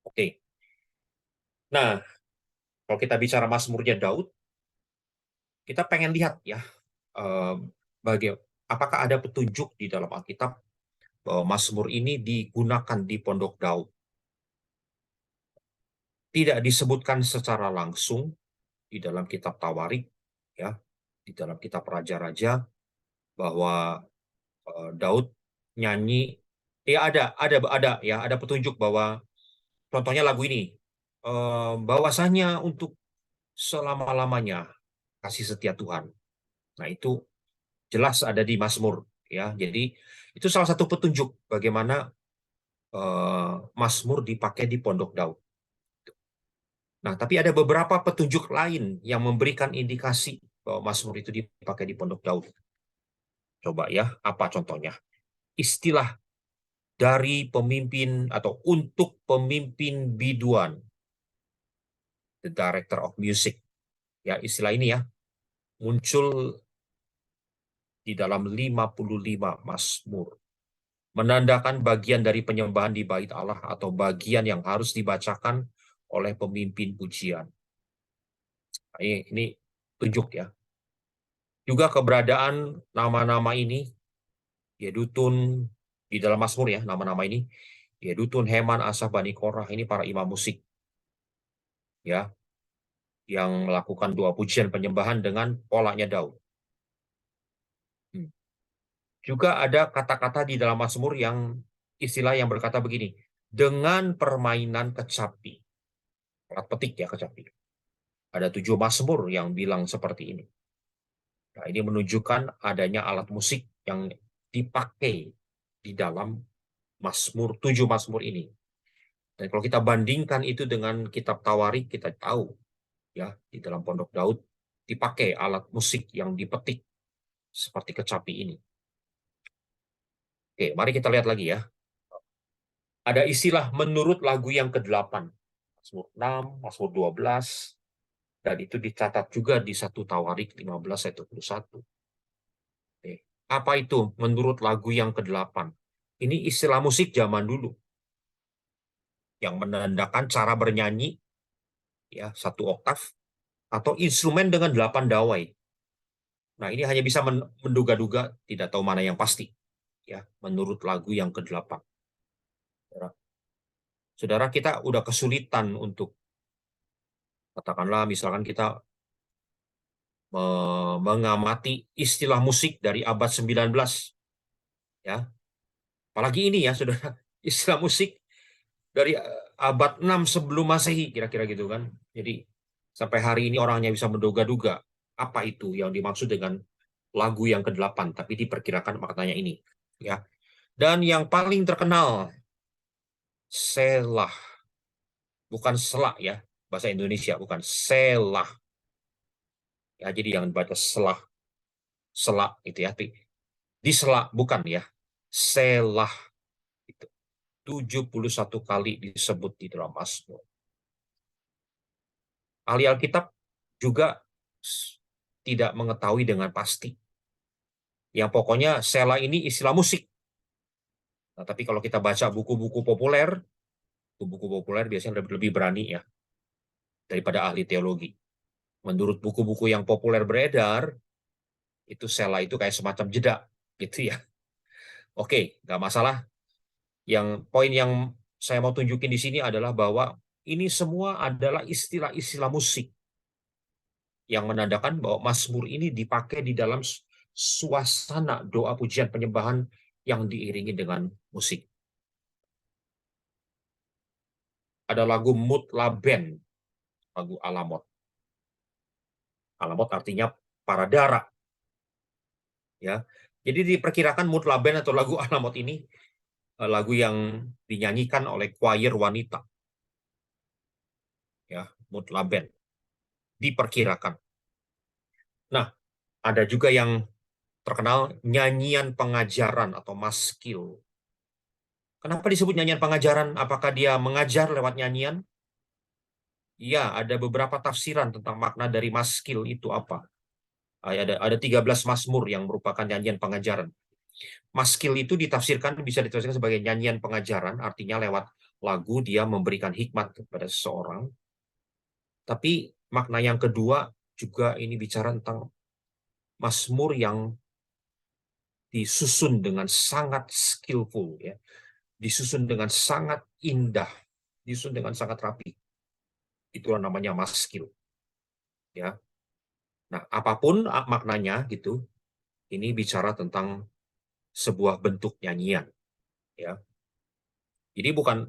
Oke. Nah, kalau kita bicara Mazmurnya Daud, kita pengen lihat ya, apakah ada petunjuk di dalam Alkitab bahwa Mazmur ini digunakan di Pondok Daud. Tidak disebutkan secara langsung di dalam kitab Tawarik, ya, di dalam kitab Raja-Raja, bahwa Daud nyanyi. Ya ada petunjuk bahwa contohnya lagu ini, bahwasanya untuk selama-lamanya kasih setia Tuhan. Nah itu jelas ada di Mazmur, ya. Jadi itu salah satu petunjuk bagaimana Mazmur dipakai di Pondok Daud. Nah, tapi ada beberapa petunjuk lain yang memberikan indikasi bahwa Mazmur itu dipakai di Pondok Daud. Coba ya, apa contohnya? Istilah dari pemimpin atau untuk pemimpin biduan, the director of music, ya istilah ini ya muncul di dalam 55 Mazmur, menandakan bagian dari penyembahan di bait Allah atau bagian yang harus dibacakan oleh pemimpin pujian. Ini tunjuk ya. Juga keberadaan nama-nama ini, Yedutun di dalam Mazmur ya, nama-nama ini, Yedutun, Heman, Asaf, Bani Korah, ini para imam musik ya, yang melakukan dua pujian penyembahan dengan polanya Daud. Juga ada kata-kata di dalam Mazmur yang istilah yang berkata begini, dengan permainan kecapi. Alat petik ya kecapi. Ada 7 Mazmur yang bilang seperti ini. Nah, ini menunjukkan adanya alat musik yang dipakai di dalam Mazmur, 7 Mazmur ini. Dan kalau kita bandingkan itu dengan kitab Tawarik, kita tahu ya di dalam Pondok Daud dipakai alat musik yang dipetik seperti kecapi ini. Oke, mari kita lihat lagi ya. Ada istilah menurut lagu yang ke-8. Mazmur 6, Mazmur 12, dan itu dicatat juga di 1 Tawarik 15 ayat 21. Oke. Apa itu menurut lagu yang ke-8? Ini istilah musik zaman dulu yang menandakan cara bernyanyi ya 1 oktav atau instrumen dengan 8 dawai. Nah, ini hanya bisa menduga-duga, tidak tahu mana yang pasti ya, menurut lagu yang ke-8. Saudara, kita udah kesulitan untuk katakanlah misalkan kita mengamati istilah musik dari abad 19 ya. Apalagi ini ya, Saudara, istilah musik dari abad 6 sebelum Masehi kira-kira gitu kan. Jadi sampai hari ini orangnya bisa menduga-duga apa itu yang dimaksud dengan lagu yang ke-8, tapi diperkirakan maknanya ini ya. Dan yang paling terkenal Selah. Bukan selak ya, bahasa Indonesia bukan Selah. Ya, jadi yang dibaca selah, selak itu ya. Diselak bukan ya. Selah itu 71 kali disebut di dalam Mazmur. Ahli Alkitab juga tidak mengetahui dengan pasti. Yang pokoknya Selah ini istilah musik. Nah, tapi kalau kita baca buku-buku populer, buku populer biasanya lebih berani ya daripada ahli teologi. Menurut buku-buku yang populer beredar, itu Selah itu kayak semacam jeda gitu ya. Oke, nggak masalah. Yang poin yang saya mau tunjukin di sini adalah bahwa ini semua adalah istilah-istilah musik yang menandakan bahwa Mazmur ini dipakai di dalam suasana doa pujian penyembahan yang diiringi dengan musik. Ada lagu Mutlaben, lagu Alamot. Alamot artinya para dara. Ya. Jadi diperkirakan Mutlaben atau lagu Alamot ini lagu yang dinyanyikan oleh choir wanita. Ya, Mutlaben. Diperkirakan. Nah, ada juga yang terkenal nyanyian pengajaran atau maskil. Kenapa disebut nyanyian pengajaran? Apakah dia mengajar lewat nyanyian? Ya, ada beberapa tafsiran tentang makna dari maskil itu apa. Ada 13 Mazmur yang merupakan nyanyian pengajaran. Maskil itu bisa ditafsirkan sebagai nyanyian pengajaran, artinya lewat lagu dia memberikan hikmat kepada seseorang. Tapi makna yang kedua juga ini bicara tentang Mazmur yang disusun dengan sangat skillful ya. Disusun dengan sangat indah, disusun dengan sangat rapi. Itulah namanya maskil. Ya. Nah, apapun maknanya gitu, ini bicara tentang sebuah bentuk nyanyian. Ya. Jadi bukan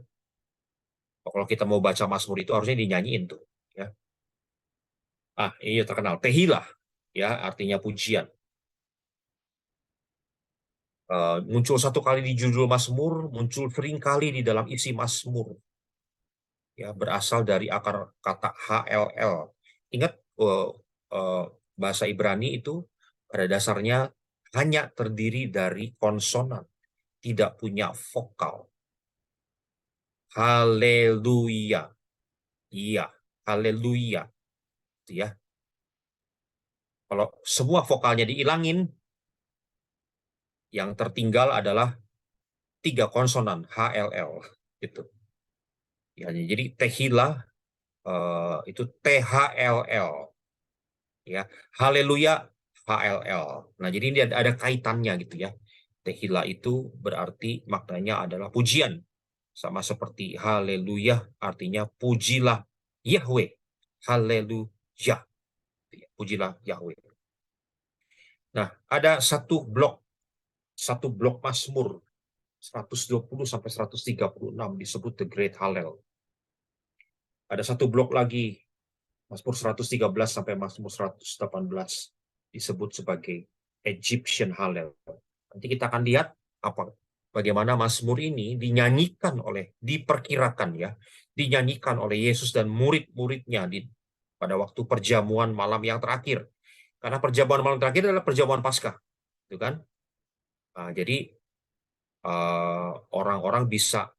kalau kita mau baca Mazmur itu harusnya dinyanyiin tuh. Ya. Ini terkenal Tehillah, ya artinya pujian. Muncul 1 kali di judul Mazmur, muncul sering kali di dalam isi Mazmur. Ya, berasal dari akar kata HLL. Ingat bahasa Ibrani itu pada dasarnya hanya terdiri dari konsonan, tidak punya vokal. Haleluya. Iya, haleluya. Ya. Kalau semua vokalnya dihilangin, yang tertinggal adalah 3 konsonan HLL gitu. Ya, jadi Tehillah itu THLL. Ya, haleluya HLL. Nah, jadi ini ada kaitannya gitu ya. Tehila itu berarti maknanya adalah pujian. Sama seperti haleluya artinya pujilah Yahweh. Haleluya. Pujilah Yahweh. Nah, ada satu blok Mazmur 120 sampai 136 disebut The Great Hallel. Ada satu blok lagi Mazmur 113 sampai Mazmur 118 disebut sebagai Egyptian Hallel. Nanti kita akan lihat bagaimana Mazmur ini diperkirakan ya, dinyanyikan oleh Yesus dan murid-muridnya pada waktu perjamuan malam yang terakhir. Karena perjamuan malam terakhir adalah perjamuan Paskah, gitu kan? Nah, jadi orang-orang bisa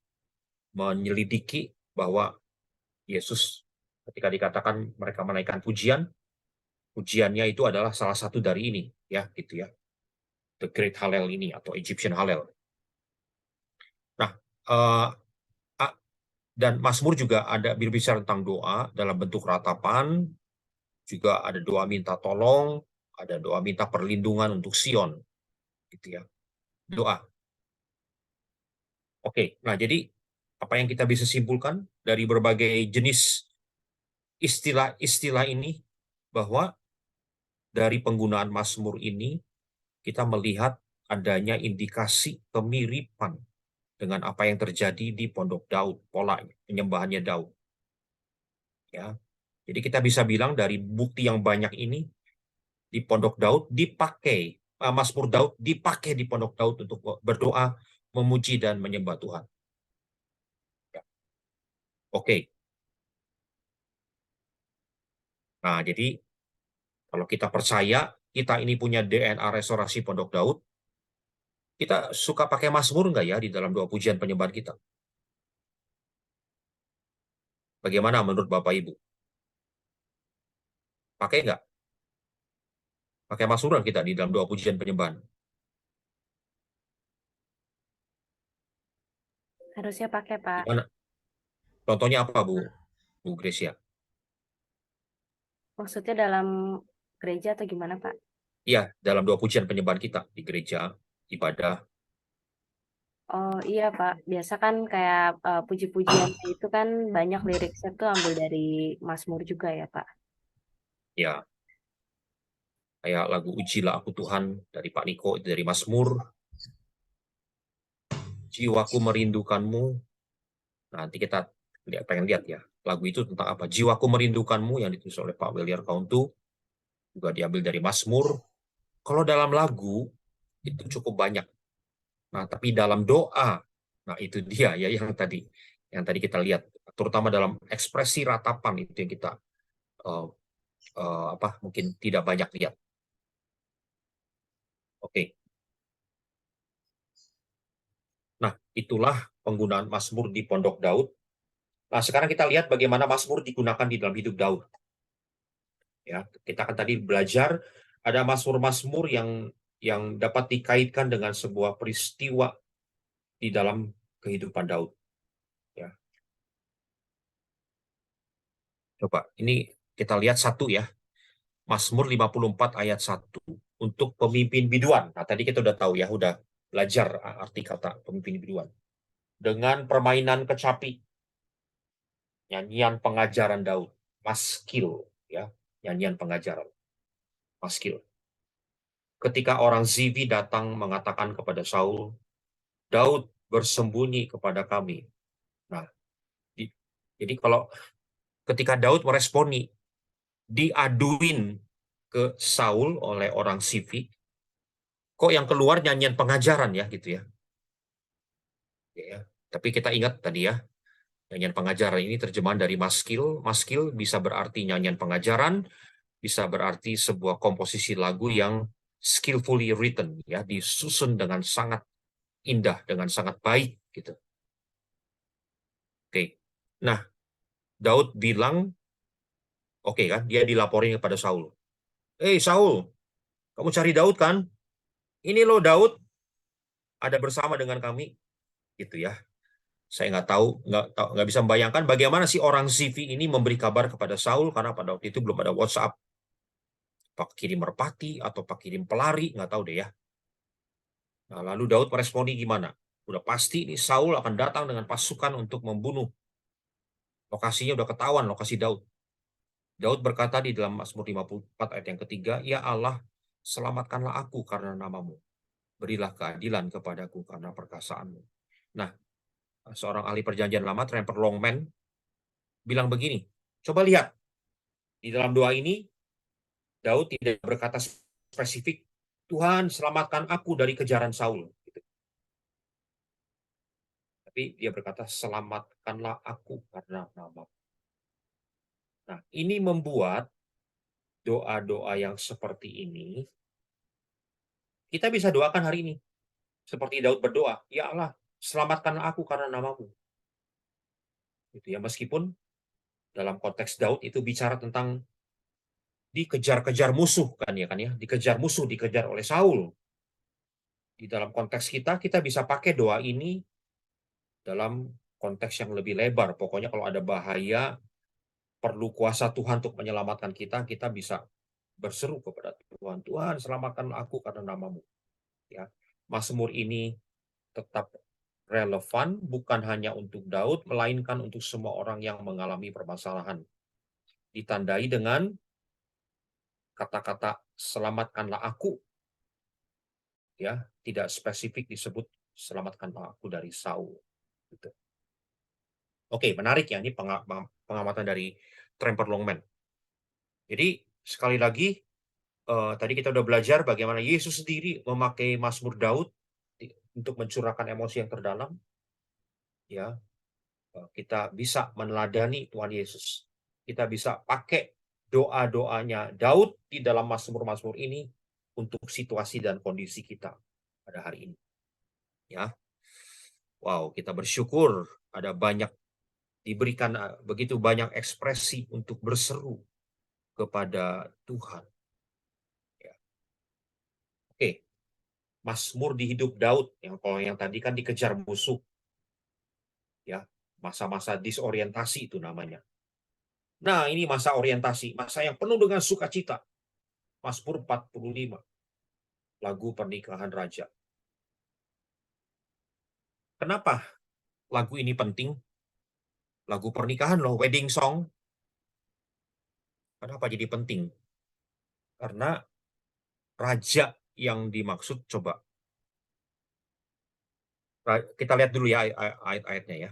menyelidiki bahwa Yesus ketika dikatakan mereka menaikkan pujiannya itu adalah salah satu dari ini, ya, gitu ya. The Great Hallel ini atau Egyptian Hallel. Nah, dan Mazmur juga ada berbicara tentang doa dalam bentuk ratapan, juga ada doa minta tolong, ada doa minta perlindungan untuk Sion, gitu ya. Doa. Oke, nah jadi apa yang kita bisa simpulkan dari berbagai jenis istilah-istilah ini, bahwa dari penggunaan Mazmur ini kita melihat adanya indikasi kemiripan dengan apa yang terjadi di Pondok Daud, pola penyembahannya Daud. Ya. Jadi kita bisa bilang dari bukti yang banyak ini di Pondok Daud dipakai, Mazmur Daud dipakai di Pondok Daud untuk berdoa, memuji dan menyembah Tuhan. Ya. Oke. Nah, jadi kalau kita percaya kita ini punya DNA restorasi Pondok Daud, kita suka pakai Mazmur nggak ya di dalam doa pujian penyembahan kita? Bagaimana menurut Bapak Ibu? Pakai nggak? Pakai Mazmur kita di dalam doa pujian penyembahan? Harusnya pakai, Pak. Gimana? Contohnya apa, Bu Gracia? Maksudnya dalam gereja atau gimana, Pak? Iya, dalam doa pujian penyembahan kita di gereja, ibadah. Oh iya, Pak. Biasa kan kayak puji-pujian itu kan banyak liriknya tuh ambil dari Mazmur juga ya, Pak? Ya, kayak lagu Ujilah Aku Tuhan dari Pak Niko, itu dari Mazmur. Jiwaku merindukanmu. Nanti kita pengen lihat ya, lagu itu tentang apa. Jiwaku merindukanmu yang ditulis oleh Pak William Kauntu, juga diambil dari Mazmur. Kalau dalam lagu, itu cukup banyak. Nah, tapi dalam doa, nah itu dia ya yang tadi kita lihat, terutama dalam ekspresi ratapan itu yang kita mungkin tidak banyak lihat. Oke. Nah, itulah penggunaan Mazmur di Pondok Daud. Nah, sekarang kita lihat bagaimana Mazmur digunakan di dalam hidup Daud. Ya, kita kan tadi belajar ada Mazmur-Mazmur yang dapat dikaitkan dengan sebuah peristiwa di dalam kehidupan Daud. Ya. Coba, ini kita lihat satu ya. Mazmur 54 ayat 1 untuk pemimpin biduan. Nah, tadi kita udah tahu ya, udah belajar arti kata pemimpin biduan. Dengan permainan kecapi, nyanyian pengajaran Daud, maskil ya, nyanyian pengajaran, maskil. Ketika orang Zivi datang mengatakan kepada Saul, Daud bersembunyi kepada kami. Nah, jadi kalau ketika Daud meresponi, diaduin ke Saul oleh orang Zivi, kok yang keluar nyanyian pengajaran ya gitu ya. Ya, tapi kita ingat tadi ya, nyanyian pengajaran ini terjemahan dari maskil. Maskil bisa berarti nyanyian pengajaran, bisa berarti sebuah komposisi lagu yang skillfully written ya, disusun dengan sangat indah, dengan sangat baik gitu. Oke. Nah, Daud bilang oke kan, dia dilaporin kepada Saul. Saul, kamu cari Daud kan? Ini loh Daud ada bersama dengan kami, gitu ya. Saya nggak bisa membayangkan bagaimana si orang Zivi ini memberi kabar kepada Saul karena pada waktu itu belum ada WhatsApp. Pak kirim merpati atau pak kirim pelari, nggak tahu deh ya. Nah, lalu Daud meresponi gimana? Udah pasti ini Saul akan datang dengan pasukan untuk membunuh. Lokasinya udah ketahuan, lokasi Daud. Daud berkata di dalam Mazmur 54 ayat yang ketiga, "Ya Allah, selamatkanlah aku karena namamu. Berilah keadilan kepadaku karena perkasaanmu." Nah, seorang ahli perjanjian lama, Tremper Longman, bilang begini, coba lihat, di dalam doa ini, Daud tidak berkata spesifik, "Tuhan, selamatkan aku dari kejaran Saul." Gitu. Tapi dia berkata, "Selamatkanlah aku karena namamu." Nah, ini membuat doa-doa yang seperti ini, kita bisa doakan hari ini. Seperti Daud berdoa, "Ya Allah, selamatkanlah aku karena namamu." Gitu ya, meskipun dalam konteks Daud itu bicara tentang dikejar-kejar musuh kan ya, dikejar musuh, dikejar oleh Saul. Di dalam konteks kita bisa pakai doa ini dalam konteks yang lebih lebar. Pokoknya kalau ada bahaya, perlu kuasa Tuhan untuk menyelamatkan kita, kita bisa berseru kepada Tuhan, "Tuhan, selamatkan aku karena namamu." Ya, Mazmur ini tetap relevan bukan hanya untuk Daud, melainkan untuk semua orang yang mengalami permasalahan. Ditandai dengan kata-kata "selamatkanlah aku", ya, tidak spesifik disebut "selamatkanlah aku dari Saul." Gitu. Oke, menarik ya, ini pengamatan dari Tremper Longman. Jadi sekali lagi, tadi kita udah belajar bagaimana Yesus sendiri memakai Mazmur Daud untuk mencurahkan emosi yang terdalam. Ya, kita bisa meneladani Tuhan Yesus. Kita bisa pakai doa-doanya Daud di dalam Mazmur-Mazmur ini untuk situasi dan kondisi kita pada hari ini. Ya, wow, kita bersyukur ada banyak diberikan begitu banyak ekspresi untuk berseru kepada Tuhan. Ya. Oke, Mazmur di hidup Daud kalau yang tadi kan dikejar musuh, ya, masa-masa disorientasi itu namanya. Nah, ini masa orientasi, masa yang penuh dengan sukacita. Mazmur 45, lagu pernikahan raja. Kenapa lagu ini penting? Lagu pernikahan loh, wedding song. Kenapa jadi penting? Karena raja yang dimaksud, coba kita lihat dulu ya ayat-ayatnya ya.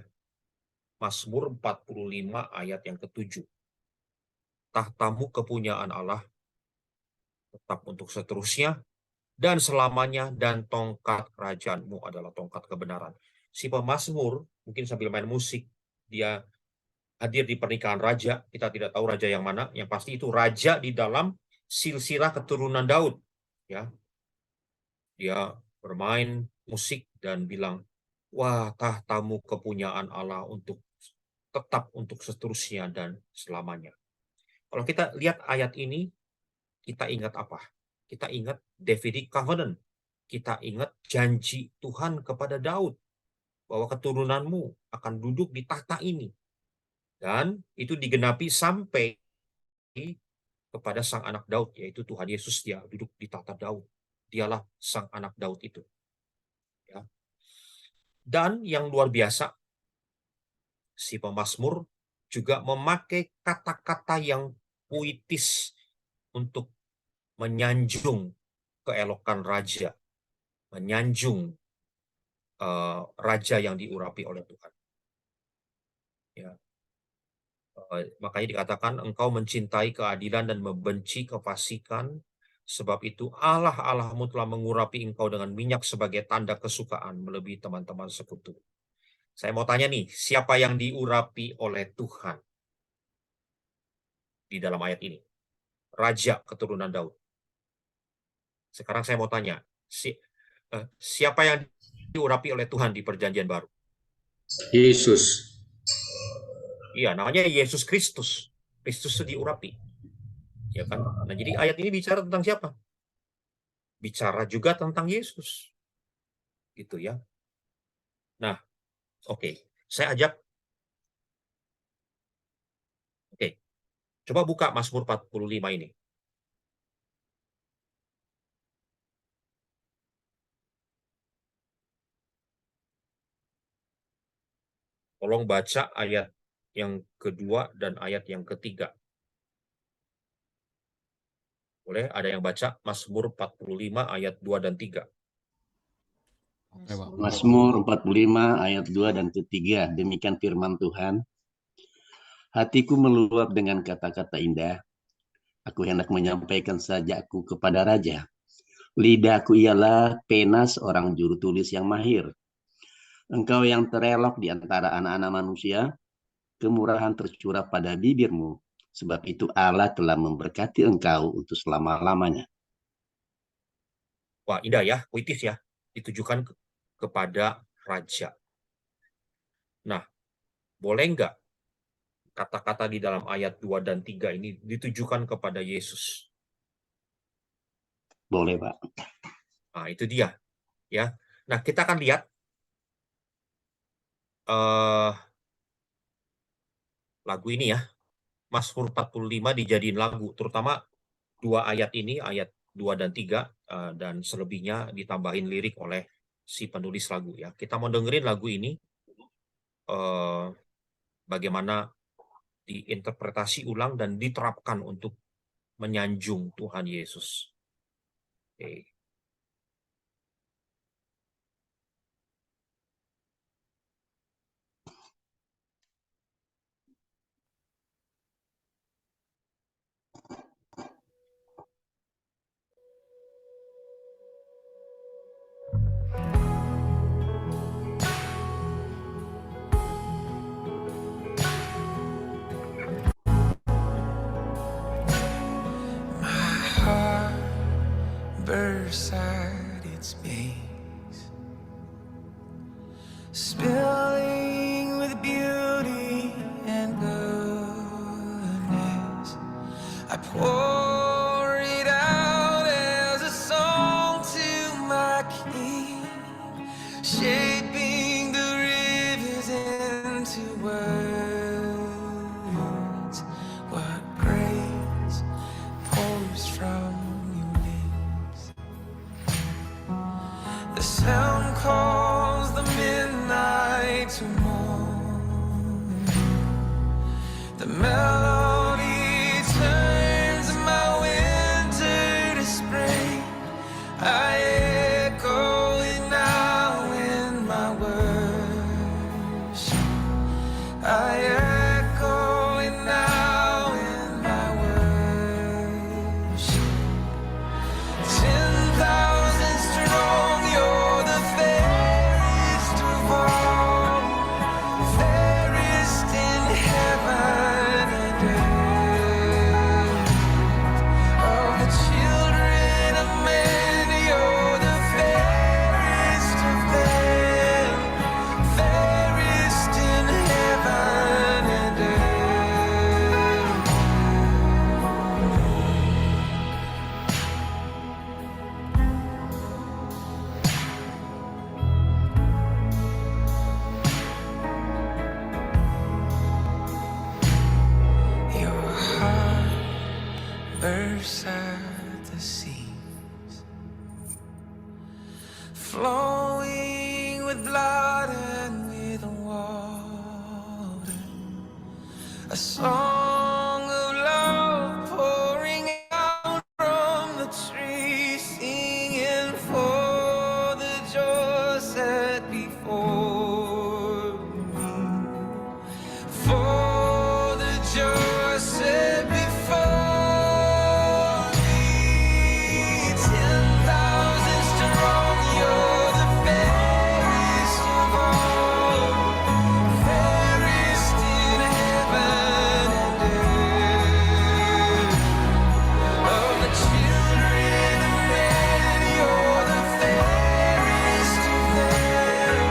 Mazmur 45 ayat yang ke-7. "Tahtamu kepunyaan Allah, tetap untuk seterusnya dan selamanya, dan tongkat kerajaanmu adalah tongkat kebenaran." Si pemazmur mungkin sambil main musik, dia hadir di pernikahan raja. Kita tidak tahu raja yang mana, yang pasti itu raja di dalam silsilah keturunan Daud. Ya, dia bermain musik dan bilang, "Wah, tahtamu kepunyaan Allah untuk tetap untuk seterusnya dan selamanya." Kalau kita lihat ayat ini, kita ingat apa? Kita ingat Davidic Covenant. Kita ingat janji Tuhan kepada Daud bahwa keturunanmu akan duduk di tahta ini. Dan itu digenapi sampai kepada sang anak Daud, yaitu Tuhan Yesus. Dia duduk di tahta Daud. Dialah sang anak Daud itu. Ya. Dan yang luar biasa, si pemazmur juga memakai kata-kata yang puitis untuk menyanjung keelokan raja, menyanjung raja yang diurapi oleh Tuhan. Ya. Makanya dikatakan, "Engkau mencintai keadilan dan membenci kefasikan, sebab itu Allah-Allahmu telah mengurapi engkau dengan minyak sebagai tanda kesukaan melebihi teman-teman sekutu." Saya mau tanya nih, siapa yang diurapi oleh Tuhan di dalam ayat ini? Raja keturunan Daud. Sekarang saya mau tanya, siapa yang diurapi oleh Tuhan di perjanjian baru? Yesus. Iya, namanya Yesus Kristus. Kristus itu diurapi. Ya kan? Nah, jadi ayat ini bicara tentang siapa? Bicara juga tentang Yesus. Gitu ya. Nah, oke. Saya ajak. Oke. Coba buka Mazmur 45 ini. Tolong baca ayat yang kedua dan ayat yang ketiga. Boleh ada yang baca Mazmur 45 ayat 2 dan 3. Oke, Pak. Mazmur 45 ayat 2 dan ketiga. Demikian firman Tuhan. Hatiku meluap dengan kata-kata indah. Aku hendak menyampaikan sajakku kepada raja. Lidahku ialah pena seorang juru tulis yang mahir. Engkau yang terelok di antara anak-anak manusia, kemurahan tercurah pada bibirmu. Sebab itu Allah telah memberkati engkau untuk selama-lamanya. Wah, indah ya, puitis ya. Ditujukan kepada raja. Nah, boleh nggak kata-kata di dalam ayat 2 dan 3 ini ditujukan kepada Yesus? Boleh, Pak. Nah, itu dia. Ya. Nah, kita akan lihat lagu ini ya. Mazmur 45 dijadiin lagu, terutama 2 ayat ini, ayat 2 dan 3, dan selebihnya ditambahin lirik oleh si penulis lagu ya. Kita mau dengerin lagu ini, bagaimana diinterpretasi ulang dan diterapkan untuk menyanjung Tuhan Yesus. Oke. Bursts at its base, spilling with beauty and goodness. I pour it out as a song to my King, shaping the rivers into words. What grace pours from the sound calls the midnight to morn. The melody turns my winter to spring. I echo it now in my worship. I echo it now in my worship. 10,000 strong, you're the fairest of all, fairest in heaven and earth. Of the children of men, you're the fairest of them, fairest in heaven and earth. Your heart bursts at the seams, flowing with blood and with water. A song of love pouring out from the tree, singing for the joy set before me. For the joy set before me. 10,000 strong, you're the fairest of all, fairest in heaven and earth. Of the children of men, you're the fairest of them,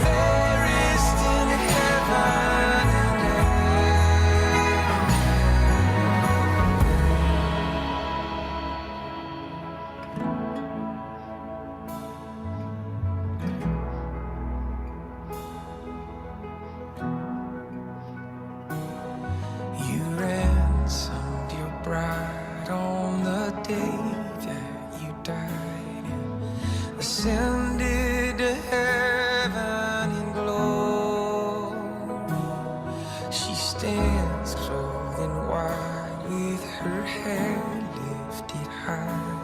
fairest in heaven and earth. You ransomed your bride on the day that you died and ascended to heaven in glory.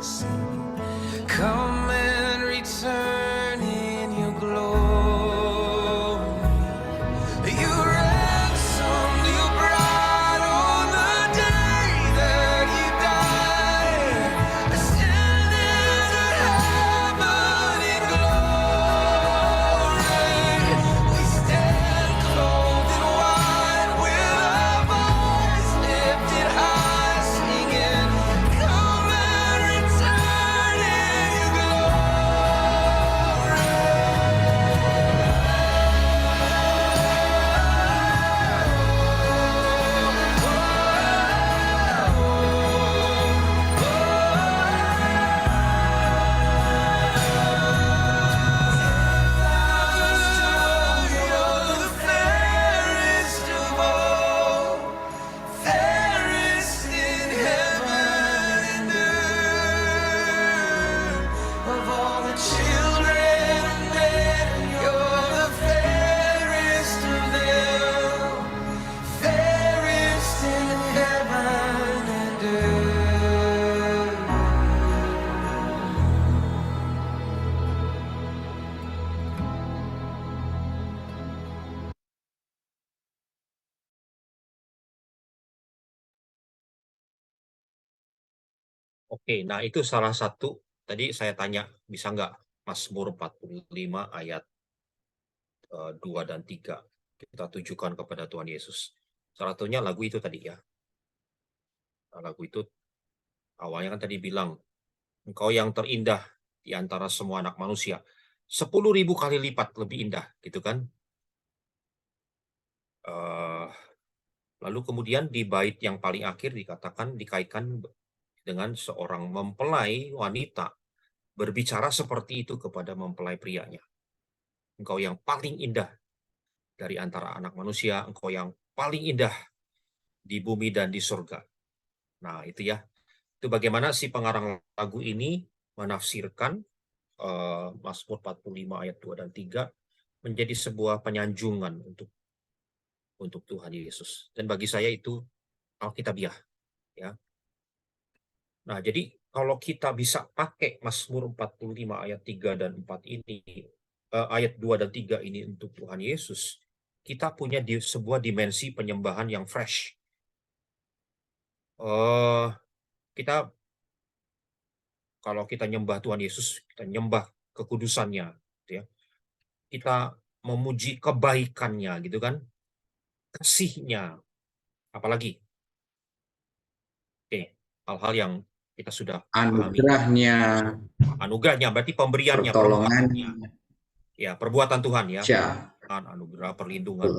sing. Come and return in your glory. You ransomed your bride on the day that you died, ascended to heaven in glory. We stand clothed in white with our voice lifted high, singing, come and return in your glory. You're the fairest of all, fairest in heaven and earth. Of all the children of men, you're the fairest of them, fairest in heaven and earth. Oke, nah itu salah satu. Tadi saya tanya, bisa nggak Mazmur 45 ayat 2 dan 3 kita tujukan kepada Tuhan Yesus. Salah satunya lagu itu tadi ya. Nah, lagu itu awalnya kan tadi bilang, engkau yang terindah di antara semua anak manusia. 10.000 kali lipat lebih indah, gitu kan. Lalu kemudian di bait yang paling akhir dikatakan, dikaitkan dengan seorang mempelai wanita berbicara seperti itu kepada mempelai prianya. Engkau yang paling indah dari antara anak manusia, engkau yang paling indah di bumi dan di surga. Nah, itu ya. Itu bagaimana si pengarang lagu ini menafsirkan Mazmur 45 ayat 2 dan 3 menjadi sebuah penyanjungan untuk Tuhan Yesus. Dan bagi saya itu alkitabiah, ya. Nah, jadi kalau kita bisa pakai Mazmur 45 ayat 3 dan 4 ini, ayat 2 dan 3 ini untuk Tuhan Yesus, kita punya sebuah dimensi penyembahan yang fresh. Kita kalau kita nyembah Tuhan Yesus, kita nyembah kekudusannya, gitu ya. Kita memuji kebaikannya, gitu kan, kasihnya, apalagi, oke, hal-hal yang kita sudah anugerahnya, berarti pemberiannya, pertolongannya, ya, perbuatan Tuhan ya, anugerah, perlindungan.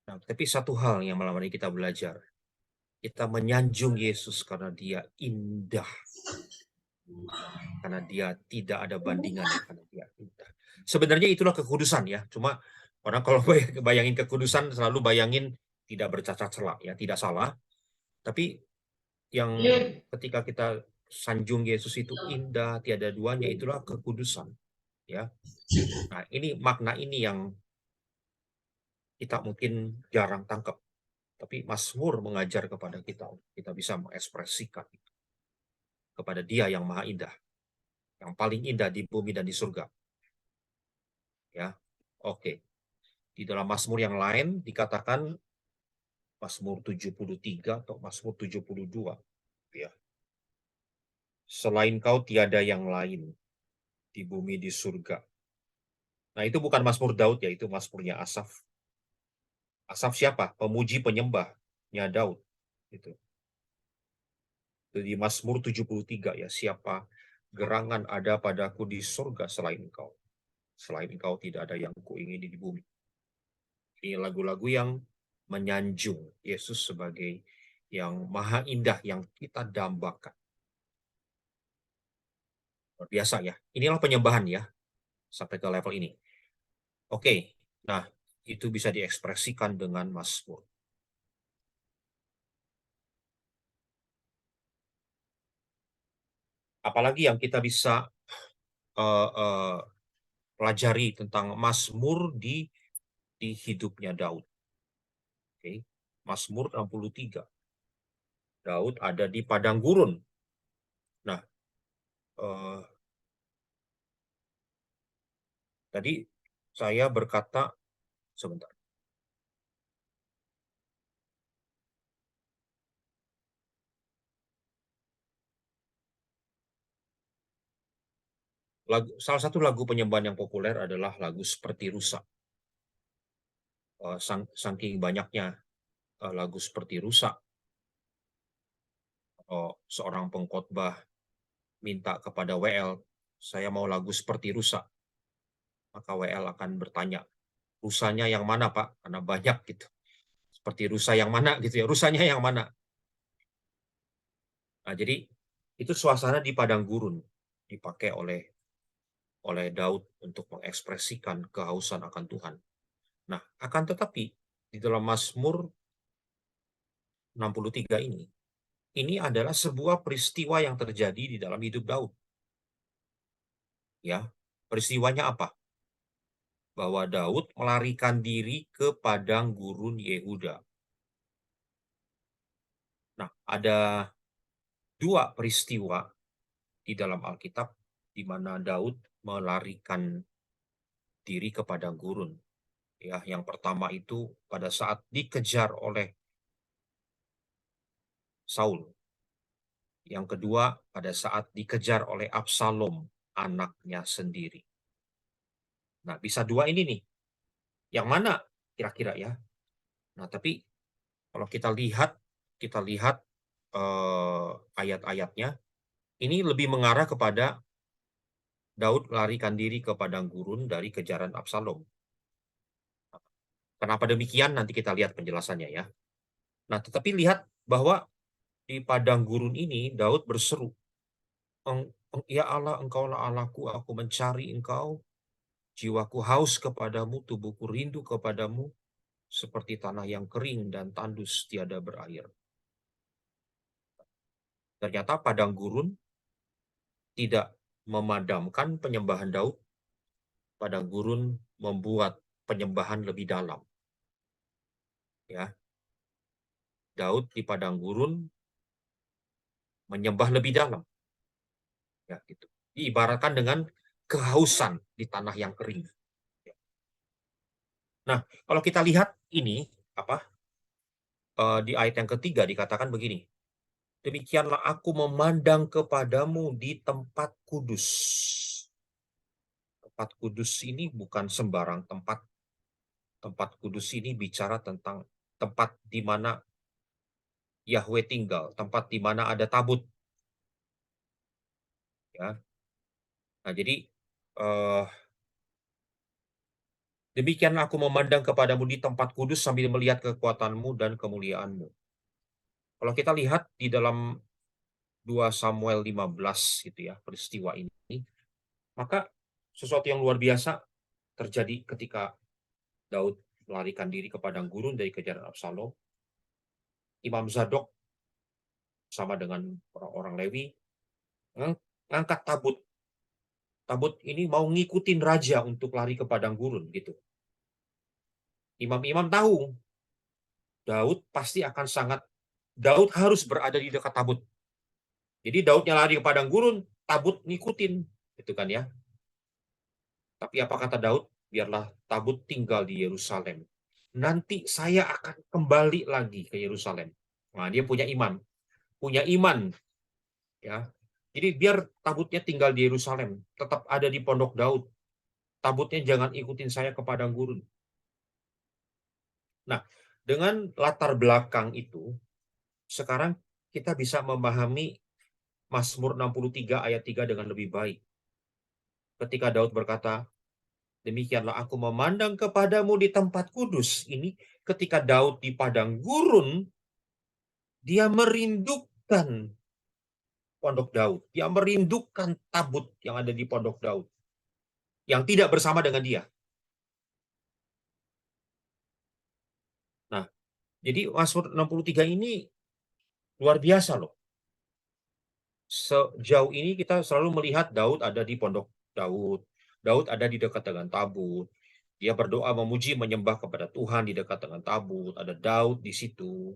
Nah, tapi satu hal yang malam ini kita belajar, kita menyanjung Yesus karena dia indah, karena dia tidak ada bandingannya, karena dia indah. Sebenarnya itulah kekudusan ya, cuma orang kalau bayangin kekudusan selalu bayangin tidak bercacat celah ya, tidak salah. Tapi yang ketika kita sanjung Yesus itu indah, tiada duanya, itulah kekudusan ya. Nah, ini makna ini yang kita mungkin jarang tangkap. Tapi Mazmur mengajar kepada kita bisa mengekspresikan itu kepada Dia yang maha indah, yang paling indah di bumi dan di surga. Ya, oke. Di dalam Mazmur yang lain dikatakan Mazmur 73 atau Mazmur 72. Ya. Selain kau tiada yang lain di bumi di surga. Nah, itu bukan Mazmur Daud ya, itu Mazmurnya Asaf. Asaf siapa? Pemuji penyembahnya Daud. Itu di Mazmur 73 ya, siapa gerangan ada padaku di surga selain engkau. Selain engkau tidak ada yang kuingini di bumi. Ini lagu-lagu yang menyanjung Yesus sebagai yang maha indah yang kita dambakan. Luar biasa ya. Inilah penyembahan ya, sampai ke level ini. Oke, nah itu bisa diekspresikan dengan Mazmur. Apalagi yang kita bisa pelajari tentang Mazmur di hidupnya Daud. Oke, Mazmur 63. Daud ada di padang gurun. Nah, Tadi saya berkata, sebentar. Salah satu lagu penyembahan yang populer adalah lagu Seperti Rusa. Saking banyaknya lagu Seperti Rusa, seorang pengkhotbah minta kepada WL, saya mau lagu Seperti Rusa. Maka WL akan bertanya, rusanya yang mana Pak? Karena banyak gitu. Seperti rusa yang mana gitu ya, rusanya yang mana? Nah, jadi itu suasana di padang gurun dipakai oleh Daud untuk mengekspresikan kehausan akan Tuhan. Nah, akan tetapi di dalam Mazmur 63 ini adalah sebuah peristiwa yang terjadi di dalam hidup Daud. Ya, peristiwanya apa? Bahwa Daud melarikan diri ke padang gurun Yehuda. Nah, ada dua peristiwa di dalam Alkitab di mana Daud melarikan diri ke padang gurun. Ya, yang pertama itu pada saat dikejar oleh Saul. Yang kedua pada saat dikejar oleh Absalom, anaknya sendiri. Nah, bisa dua ini nih. Yang mana kira-kira ya? Nah, tapi kalau kita lihat ayat-ayatnya, ini lebih mengarah kepada Daud larikan diri ke padang gurun dari kejaran Absalom. Kenapa demikian? Nanti kita lihat penjelasannya ya. Nah, tetapi lihat bahwa di padang gurun ini Daud berseru, "Ya Allah, Engkaulah Allahku, aku mencari Engkau. Jiwaku haus kepadamu, tubuhku rindu kepadamu, seperti tanah yang kering dan tandus tiada berair." Ternyata padang gurun tidak memadamkan penyembahan Daud. Padang gurun membuat penyembahan lebih dalam. Ya, Daud di padang gurun menyembah lebih dalam. Ya, gitu. Diibaratkan dengan kehausan di tanah yang kering. Nah, kalau kita lihat ini di ayat yang ketiga dikatakan begini, demikianlah aku memandang kepadamu di tempat kudus. Tempat kudus ini bukan sembarang tempat. Tempat kudus ini bicara tentang tempat di mana Yahweh tinggal, tempat di mana ada tabut. Ya. Nah, jadi demikianlah aku memandang kepadamu di tempat kudus sambil melihat kekuatanmu dan kemuliaanmu. Kalau kita lihat di dalam 2 Samuel 15 gitu ya, peristiwa ini, maka sesuatu yang luar biasa terjadi ketika Daud melarikan diri ke padang gurun dari kejaran Absalom. Imam Zadok sama dengan orang-orang Lewi ngangkat tabut. Tabut ini mau ngikutin raja untuk lari ke padang gurun gitu. Imam-imam tahu Daud harus berada di dekat tabut. Jadi Daudnya lari ke padang gurun, tabut ngikutin, gitu kan ya. Tapi apa kata Daud? Biarlah tabut tinggal di Yerusalem. Nanti saya akan kembali lagi ke Yerusalem. Nah, dia punya iman. Ya. Jadi biar tabutnya tinggal di Yerusalem, tetap ada di pondok Daud. Tabutnya jangan ikutin saya ke padang gurun. Nah, dengan latar belakang itu, sekarang kita bisa memahami Mazmur 63 ayat 3 dengan lebih baik. Ketika Daud berkata, demikianlah aku memandang kepadamu di tempat kudus. Ini ketika Daud di padang gurun, dia merindukan pondok Daud. Dia merindukan tabut yang ada di pondok Daud. Yang tidak bersama dengan dia. Nah, jadi Mazmur 63 ini luar biasa loh. Sejauh ini kita selalu melihat Daud ada di pondok Daud. Daud ada di dekat dengan tabut. Dia berdoa memuji menyembah kepada Tuhan di dekat dengan tabut. Ada Daud di situ.